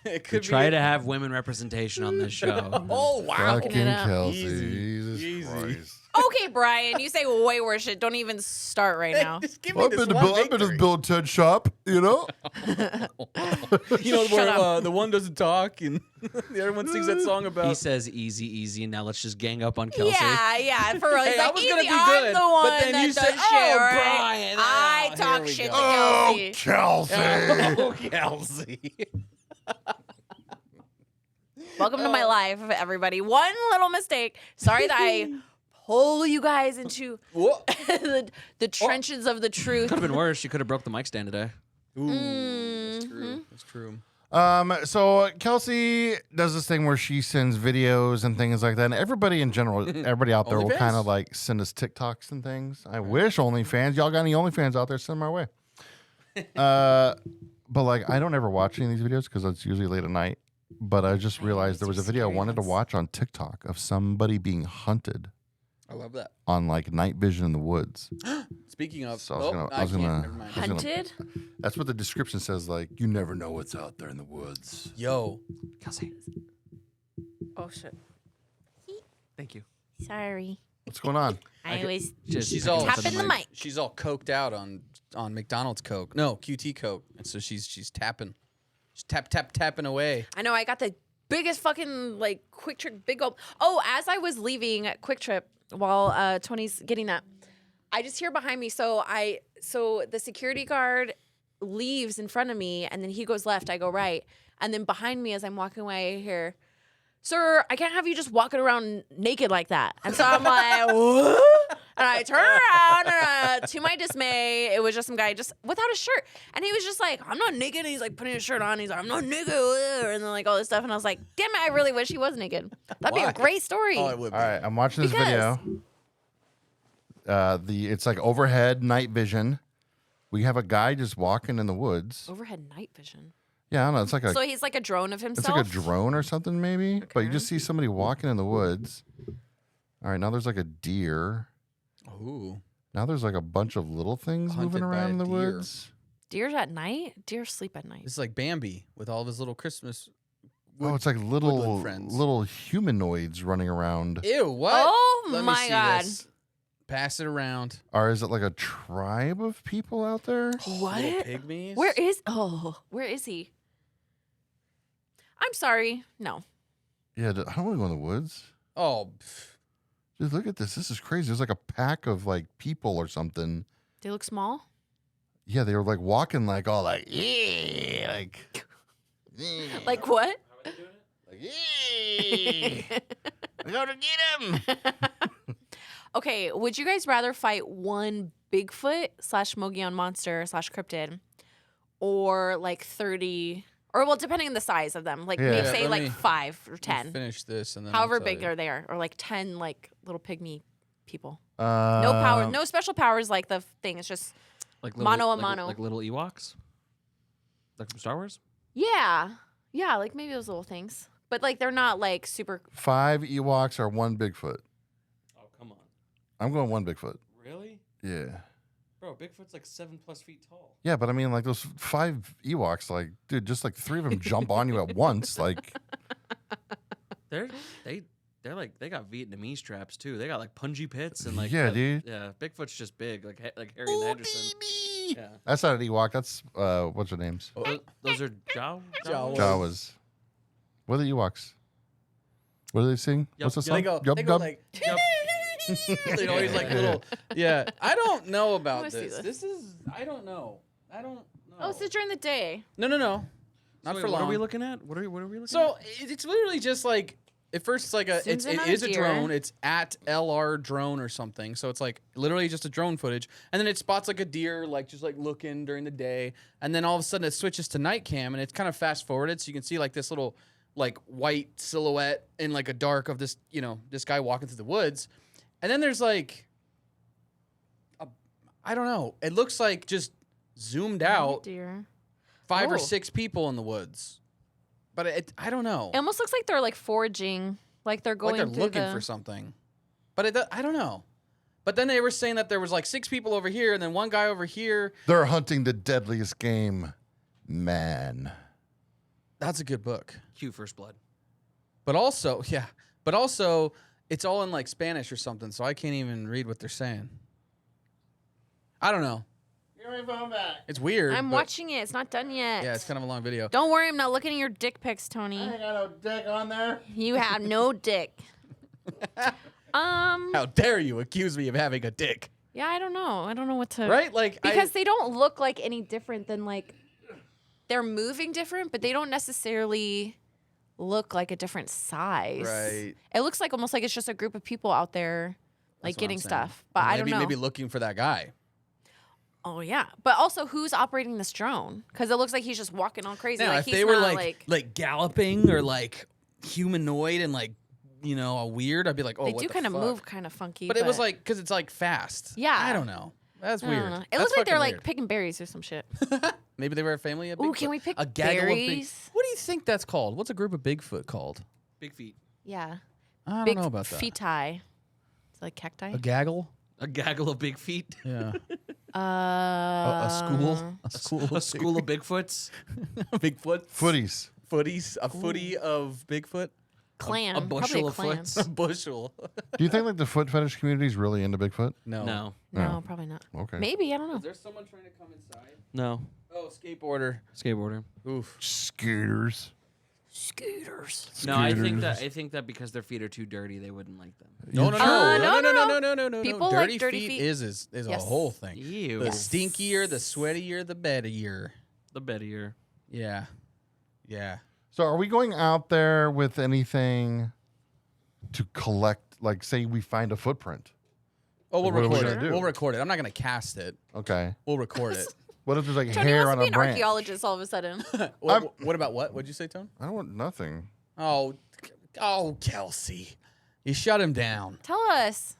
We could try be to have women representation on this show. Oh wow! Fucking Fucking it up. Kelsey. Easy. Jesus Easy. Christ. Okay, Brian, you say way worse shit. Don't even start right now. Just give me I've this been, to one Bill, I've been to the victory. Bill and Ted shop, you know? You know Shut where up. the one doesn't talk and the other one sings that song He about. says easy, and now let's just gang up on Kelsey. Yeah, for real. He's Hey, I like, was gonna easy, be I'm good, the one but then that you does said, shit, "Oh, right? Brian." I Oh, talk here we shit go. to Oh, Kelsey. Kelsey. Oh, Kelsey. Welcome to my life, everybody. One little mistake. Sorry that I pull you guys into Whoa. the trenches of the truth. Could have been worse. You could have broke the mic stand today. Ooh, that's Mm-hmm. true. That's true. So Kelsey does this thing where she sends videos and things like that. And everybody in general, everybody out there will OnlyFans? kind of like send us TikToks and things. I wish OnlyFans. Y'all got any OnlyFans out there? Send them our way. But like, I don't ever watch any of these videos because it's usually late at night. But I just realized there was a video I wanted to watch on TikTok of somebody being hunted I love that. on like night vision in the woods. Speaking of, So I was gonna- I was can't. gonna- Never mind. I was gonna- Hunted? That's what the description says. Like, you never know what's out there in the woods. Yo, Kelsey, Oh, shit. thank you. Sorry. What's going on? I was she's all tapping the mic. She's all coked out on McDonald's Coke. No, QT Coke, and so she's tapping. She's tapping away. I know. I got the biggest fucking like Quick Trip big old. Oh, as I was leaving Quick Trip while Tony's getting that, I just hear behind me. So the security guard leaves in front of me, and then he goes left. I go right, and then behind me as I'm walking away, I hear, "Sir, I can't have you just walking around naked like that." And so I'm like, "What?" And I turned around, and to my dismay, it was just some guy just without a shirt. And he was just like, I'm not naked. And he's like putting his shirt on. He's like, I'm not naked. And then like all this stuff. And I was like, damn it, I really wish he was naked. That'd be Why? a great story. Oh, it would be. All right, I'm watching this Because- video. It's like overhead night vision. We have a guy just walking in the woods. Overhead night vision. Yeah, I don't know. It's like a So he's like a drone of it's himself. like a drone or something maybe. But you Okay. just see somebody walking in the woods. All right, now there's like a deer. Ooh. Now there's like a bunch of little things moving Hunted by around a in the deer. woods. Deers at night? Deer sleep at night. This is like Bambi with all of his little Christmas. Oh, it's like little woodland friends. little humanoids running around. Ew, what? Oh Let me my see God. this. Pass it around. Or is it like a tribe of people out there? What? Little pygmies. Where is he? I'm sorry. No. Yeah, I don't want to go in the woods. Oh, Dude, look at this. This is crazy. There's like a pack of like people or something. They look small. Yeah, they were like walking like all like, yeah, like, Like what? like, yeah. We gotta get him. Okay, would you guys rather fight one Bigfoot / Mogollon monster / cryptid, or like 30, or well, depending on the size of them, like Yeah. maybe Yeah, say let like me- 5 or Let me 10, finish this and then however I'll tell big you. they are, or like 10 like little pygmy people. No power, no special powers like the thing. It's just Like Mono a like, mono. like little Ewoks, like from Star Wars. yeah, like maybe those little things, but like they're not like super. 5 Ewoks or 1 Bigfoot. Oh come on, I'm going 1 Bigfoot. really, Yeah. bro? Bigfoot's like 7+ feet tall. Yeah, but I mean, like those 5 Ewoks, like, dude, just like 3 of them jump on you at once. Like, They're like they got Vietnamese traps too. They got like punji pits and like Yeah, dude. Yeah, Bigfoot's just big, like Harry and Henderson. Yeah, that's not an Ewok. That's, what's their names? those are Jawas. Jawas. What are the Ewoks? What do they sing? Yup, What's the yup. song? They go, Yup, they go yup. like, Yep. they always like little, yeah. I don't know about wanna see this. this. This is, I don't know. I don't know. Oh, it's during the day. No. Not So wait, for long. What are we looking at? What are we looking at? So it's literally just like at first it's like Zooms it in on is a a deer. drone. It's at LR drone or something. So it's like literally just a drone footage, and then it spots like a deer like just like looking during the day, and then all of a sudden it switches to night cam, and it's kind of fast forwarded, so you can see like this little like white silhouette in like a dark of this this guy walking through the woods, and then there's like I don't know. It looks like just zoomed Oh, out dear. 5 or Oh. 6 people in the woods, but I don't know. It almost looks like they're like foraging, like they're going Like they're through looking the... for something. But I don't know. But then they were saying that there was like 6 people over here and then one guy over here. They're hunting the deadliest game, man. That's a good book. Cue First Blood. But also, it's all in like Spanish or something, so I can't even read what they're saying. I don't know. Give me phone back. It's weird. I'm but- watching it. It's not done yet. Yeah, it's kind of a long video. Don't worry, I'm not looking at your dick pics, Tony. I ain't got no dick on there. You have no dick. How dare you accuse me of having a dick? Yeah, I don't know. I don't know what to. Right? Like Because they don't look like any different than like they're moving different, but they don't necessarily look like a different size. Right. It looks like almost like it's just a group of people out there like That's what I'm getting saying. stuff. But I don't know. Maybe looking for that guy. Oh yeah. But also who's operating this drone? Because it looks like he's just walking all crazy. Now, like if he's they were not like galloping or like humanoid and like a weird, I'd be like, oh, they what do the kind of fuck? move kind of funky. But it was like because it's like fast. Yeah. I don't know. That's I don't weird. know. It That's looks like they're fucking like weird. picking berries or some shit. Maybe they were a family of Bigfoot. Ooh, can we pick a gaggle of big? berries? What do you think that's called? What's a group of Bigfoot called? Big feet. Yeah. I don't Big know about that. feti. It's like cacti. A gaggle? A gaggle of big feet. Yeah. A school? A school? A school of Bigfoots. Bigfoot? Footies. Footies? A footy of Bigfoot? clan. a bushel of Probably a foots. clan. A bushel. Do you think like the foot fetish community is really into Bigfoot? No. No. No, probably not. Okay. Maybe, I don't know. Is there someone trying to come inside? No. Oh, skateboarder. Skateboarder. Oof. Scooters. Scooters. No, I Scooters. think that because their feet are too dirty, they wouldn't like them. No, no, Uh, no, no, no, no, no, no, no, no. People Dirty like dirty feet feet. is a Yes. whole thing. Ew. The Yes. stinkier, the sweatier, the better. The bettier. Yeah. Yeah. So are we going out there with anything to collect, like say we find a footprint? Oh, we'll What are we record gonna it. do? We'll record it. I'm not gonna cast it. Okay. We'll record it. What if there's like Tony hair wants on to be a an branch? archaeologist all of a sudden. What about what? What'd you say, Tone? I don't want nothing. Oh, Kelsey, you shut him down. Tell us.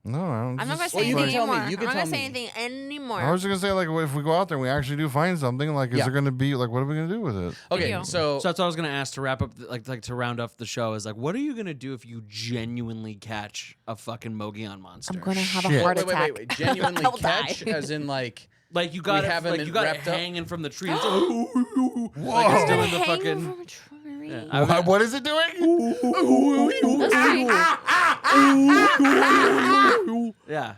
No, I'm I'm not just gonna say you anything can tell me. anymore. You can I'm not tell gonna say me. anything anymore. I was just gonna say, like, if we go out there and we actually do find something, like, is Yeah. there gonna be like, what are we gonna do with it? Okay, Video. so So that's what I was gonna ask to wrap up, to round up the show. Is like, what are you gonna do if you genuinely catch a fucking Mogollon monster? I'm gonna have Shit. a heart wait, attack. wait. Genuinely I'll catch, die. as in like. Like you got have him like in you got it wrapped up? hanging from the tree. It's like, Whoa. like it's doing the Hanging fucking. from a tree. Yeah. What is it doing? Yeah.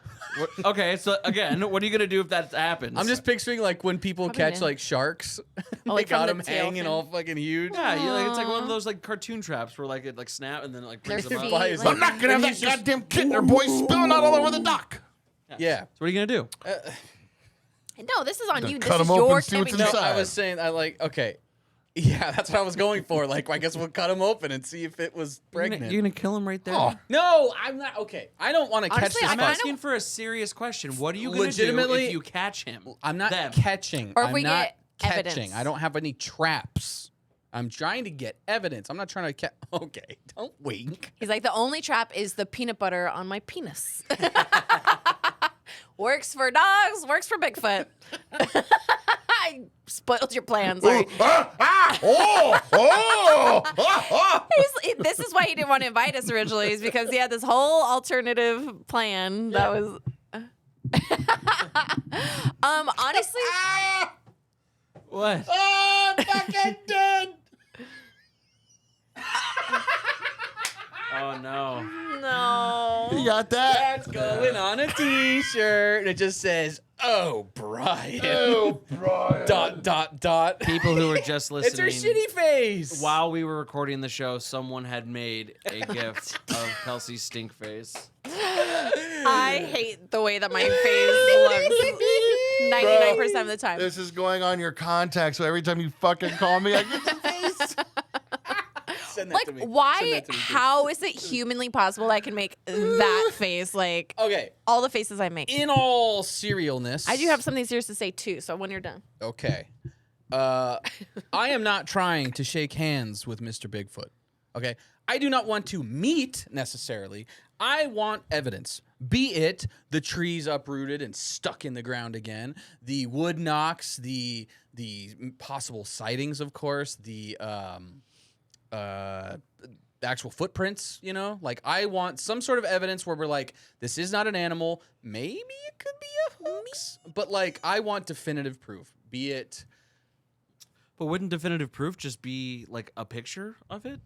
Okay, so again, what are you gonna do if that happens? I'm just picturing like when people Probably catch didn't. like sharks. They like, from got the them tail hanging fin. all fucking huge. yeah, it's like one of those like cartoon traps where like it like snap and then it like brings Their them feet, up. Flies like- I'm not gonna have that goddamn kitten or boy spilling out all over the dock. Yeah. So what are you gonna do? No, this is on Gonna you. cut This is 'em open, your see what's camping No, trip. inside. I was saying I like okay. Yeah, that's what I was going for. Like, I guess we'll cut him open and see if it was pregnant. You're gonna kill him right there. Oh. No, I'm not. Okay, I don't want to catch Honestly, this. I'm I fuck. kinda- asking for a serious question. What are you gonna do Legitimately- if you catch him? I'm not Them. catching. Or if I'm we not get catching. evidence. I don't have any traps. I'm trying to get evidence. I'm not trying to catch. Okay, don't wink. He's like, the only trap is the peanut butter on my penis. Works for dogs, works for Bigfoot. I spoiled your plans. Sorry. This is why he didn't want to invite us originally, is because he had this whole alternative plan that was. Honestly, What? Oh, I'm fucking dead. Oh no. no. You got that? That's going on a T-shirt. And it just says, "Oh, Brian." Oh, Brian. Dot dot dot. People who were just It's her listening. shitty face. While we were recording the show, someone had made a gif of Kelsey's stink face. I hate the way that my face looks 99% of the time. This is going on your contact, so every time you fucking call me, I get the face. Send that Like, to me. Send why? that to me, please. How is it humanly possible that I can make that face? Like, Okay. all the faces I make. In all serialness, I do have something serious to say, too, so when you're done. Okay. I am not trying to shake hands with Mr. Bigfoot. Okay. I do not want to meet necessarily. I want evidence. Be it the trees uprooted and stuck in the ground again, the wood knocks, the possible sightings, of course, the actual footprints, you know? Like, I want some sort of evidence where we're like, this is not an animal. Maybe it could be a hoax. But, like, I want definitive proof. Be it... But wouldn't definitive proof just be like a picture of it?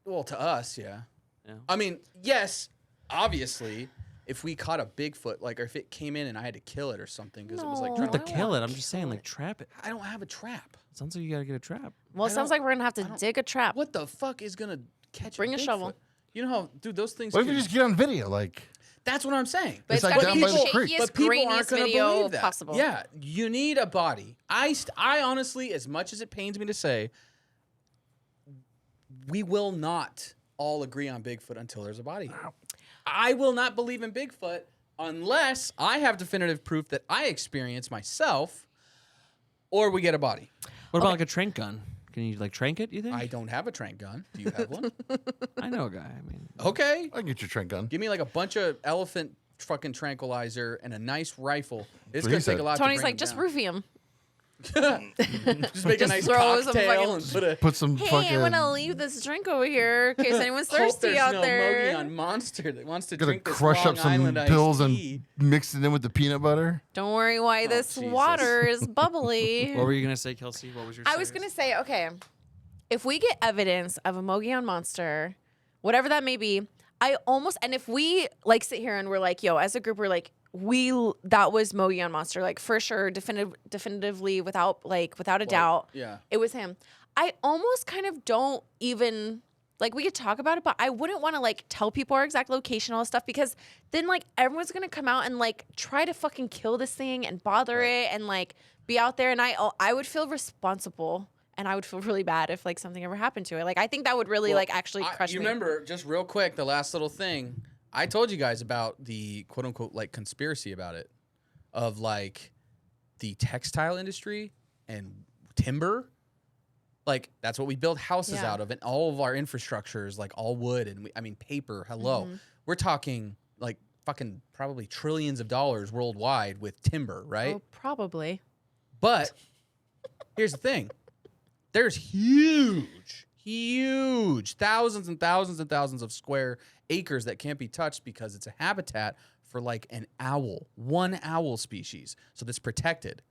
Well, to us, yeah. Yeah. I mean, yes, obviously, if we caught a Bigfoot, like, or if it came in and I had to kill it or something because it was like No. trying To to I kill want it, I'm to just saying, kill like it. trap it. I don't have a trap. Sounds like you gotta get a trap. Well, it I sounds don't- like we're going to have to I don't- dig a trap. What the fuck is gonna catch? Bring a Bigfoot? shovel. You know how, dude, those things. What if you can- just get on video? Like, That's what I'm saying. But It's it's like got to down be by the the creek. shakiest, But people aren't grainiest gonna video believe that. possible. Yeah, you need a body. I honestly, as much as it pains me to say, we will not all agree on Bigfoot until there's a body. I will not believe in Bigfoot unless I have definitive proof that I experienced myself, or we get a body. What about like a trank gun? Can you like trank it? You think? I don't have a trank gun. Do you have one? I know a guy. I mean, Okay, I can get your Trent gun. give me like a bunch of elephant fucking tranquilizer and a nice rifle. It's What gonna he said. take a lot. Tony's to bring like, just him roofie him. down. Just make a Just nice throw some cocktail fucking- and put a. Put some Hey, fucking. I'm gonna leave this drink over here in case anyone's Hope thirsty there's out no there. Mogollon monster that wants to Gonna drink this crush Long up some Island iced pills tea. and mix it in with the peanut butter. Don't worry why this Jesus. water is bubbly. what were you gonna say, Kelsey? What was your? I was gonna say, okay, if we get evidence of a Mogollon monster, whatever that may be, and if we like sit here and we're like, yo, as a group, we're like, that was Mogollon monster, like for sure, definitively, without a doubt, Yeah. it was him. I almost kind of don't even like, we could talk about it, but I wouldn't want to like tell people our exact location, all this stuff, because then like everyone's gonna come out and like try to fucking kill this thing and bother it and like be out there, and I would feel responsible. And I would feel really bad if like something ever happened to it. Like, I think that would really like actually crush You me. remember, just real quick, the last little thing. I told you guys about the quote unquote like conspiracy about it, of like the textile industry and timber. Like that's what we build houses Yeah. out of, and all of our infrastructure is like all wood and paper. Hello, we're talking like fucking probably trillions of dollars worldwide with timber, right? Oh, probably. But here's the thing: there's huge thousands and thousands and thousands of square acres that can't be touched because it's a habitat for like one owl species. So that's protected.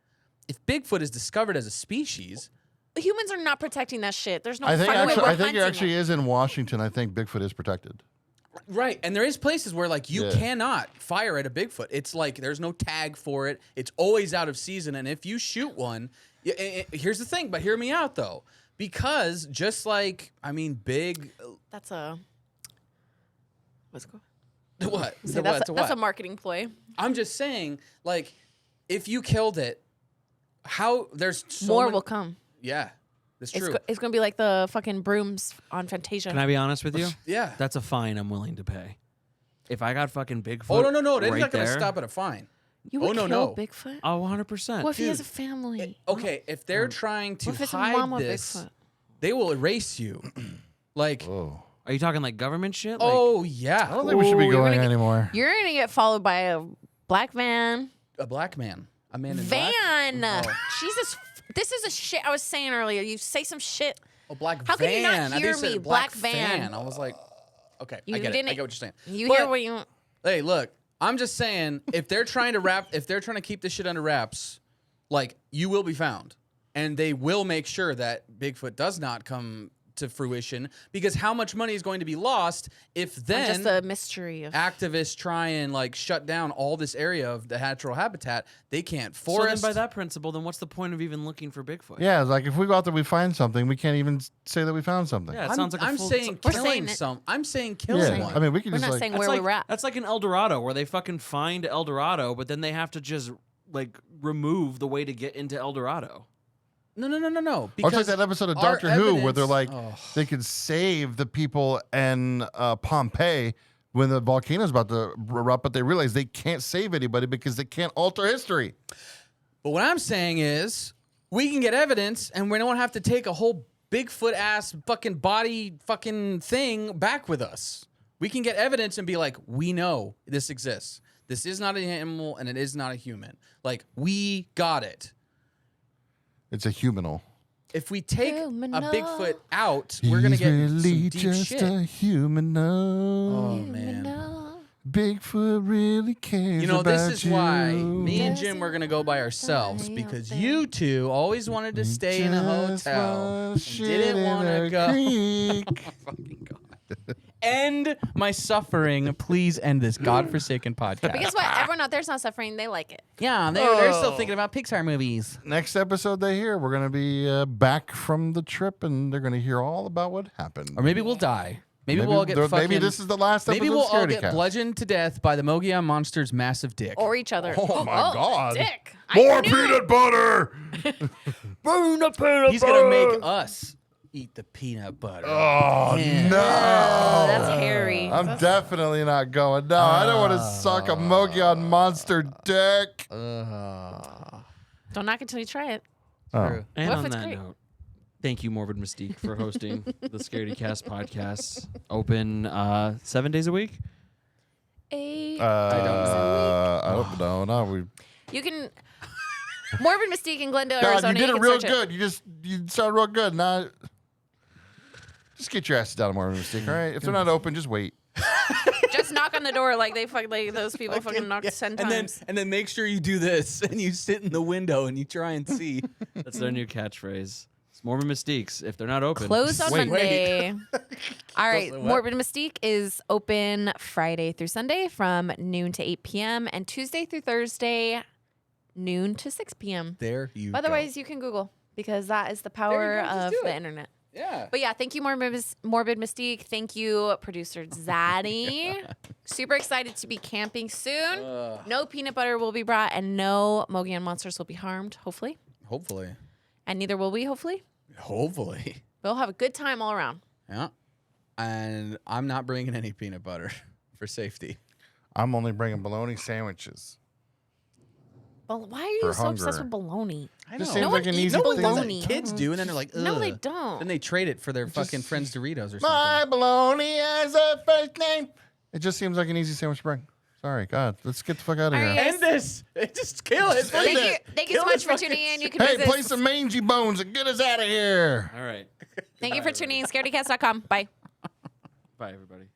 If Bigfoot is discovered as a species, Humans are not protecting that shit. There's no I think fucking way actually, we're I think it hunting actually is in Washington. I think Bigfoot is protected. right? And there is places where like you Yeah. cannot fire at a Bigfoot. It's like there's no tag for it. It's always out of season. And if you shoot one, here's the thing. But hear me out though, because just like big. That's a what's going? What? So that's a marketing ploy. I'm just saying, like, if you killed it, how there's so More many- will come. Yeah, that's It's true. it's gonna be like the fucking brooms on Fantasia. Can I be honest with you? Yeah. That's a fine I'm willing to pay. If I got fucking Bigfoot, Oh no! It's right not gonna there, stop at a fine. You would no, kill no. Bigfoot? Oh, 100%. What if he has a dude. family? Okay, if they're trying to What if it's a hide mama this, Bigfoot? they will erase you. Like, Oh, Are you talking like government shit? Like, oh I yeah, don't think we should be Ooh, you're going gonna get- anymore. You're gonna get followed by a black van. a black man, a man in black. Van. Oh. Jesus, this is a shit I was saying earlier. You say some shit. A black How van. can you not I think hear you said me? black Black van. I was like, okay, You I get it. I didn't- get what you're saying. You But- hear what you? Hey, look, I'm just saying, if they're trying to keep this shit under wraps, like you will be found, and they will make sure that Bigfoot does not come to fruition, because how much money is going to be lost if then Just a mystery of. activists try and like shut down all this area of the natural habitat? They can't so then forest. by that principle, then what's the point of even looking for Bigfoot? Yeah, it's like if we go out there, we find something, we can't even say that we found something. Yeah, it I'm, sounds like a I'm full, saying We're killing saying it. some. I'm saying killing Yeah, one. I mean, we could We're just not like saying That's where like, we're at. that's like an El Dorado where they fucking find El Dorado, but then they have to just like remove the way to get into El Dorado. No. or it's like Because that episode of our Doctor Who where they're like evidence- they could save the people in Pompeii when the volcano's about to erupt, but they realize they can't save anybody because they can't alter history. But what I'm saying is, we can get evidence, and we don't have to take a whole Bigfoot ass fucking body fucking thing back with us. We can get evidence and be like, we know this exists. This is not an animal, and it is not a human. Like, we got it. It's a huminal. If we take Human. a Bigfoot out, we're gonna He's get really some deep just shit. a human. Oh You man. know. Bigfoot really cares. You know, this about is why you. me and Jim were gonna go by ourselves, because you two always wanted to stay in a Just hotel wanna and shit didn't in want to a go. creek. Fucking God. End my suffering. Please end this godforsaken podcast. But guess what? Everyone out there's not suffering. They like it. Yeah, they're still Oh. thinking about Pixar movies. Next episode they hear, we're gonna be back from the trip, and they're gonna hear all about what happened. Or maybe we'll die. Maybe we'll all get fucking... maybe this is the last episode. Maybe we'll all of get Scaredycast. bludgeoned to death by the Mogollon Monster's massive dick. Or each other. Oh my God. Dick. More I knew peanut butter. He's gonna make us eat the peanut butter. Oh Yeah. no. Oh, that's hairy. I'm definitely not going. No, I don't want to suck a Mogollon monster dick. Don't knock it till you try it. Oh. And What if on it's that great? note, thank you, Morbid Mystique, for hosting the Scaredycast podcast. Open 7 days a week. I don't know. No, we. You can. Morbid Mystique in Glendale, God, Arizona. you did it can real search good. You sound real good. Now, just get your asses down to Morbid Mystique, all right? If they're not open, just wait. Just knock on the door like they like those people fucking knocked 10 times. And then make sure you do this, and you sit in the window and you try and see. That's their new catchphrase. It's Morbid Mystiques. If they're not open, Close on Wait. Monday. All right. What? Morbid Mystique is open Friday through Sunday from noon to 8 p.m. and Tuesday through Thursday, noon to 6 p.m. There you go. Otherwise, you can Google because that is the power go, just of do the it. internet. Yeah. But yeah, thank you, Morbid Mystique. Thank you, producer Zaddy. Super excited to be camping soon. No peanut butter will be brought, and no Mogollon monsters will be harmed, hopefully. Hopefully. And neither will we, hopefully. Hopefully. We'll have a good time all around. Yeah. And I'm not bringing any peanut butter for safety. I'm only bringing bologna sandwiches. But why are you For so obsessed hunger. with bologna? I Just know. seems No like one an eats easy No one thing. does that. bologna. Kids do, and then they're like, ugh. No, they don't. Then they trade it for their fucking Friends Doritos or something. My bologna has a first name. It just seems like an easy sandwich to bring. Sorry, God. Let's get the fuck out of Are here. you- End this. Just kill it. Thank End you, it. thank you so Kill much this for fucking tuning in. You can Hey, visit. play some mangy bones and get us out of here. All right. Thank you for tuning in. Scaredycast.com. Bye. Bye, everybody.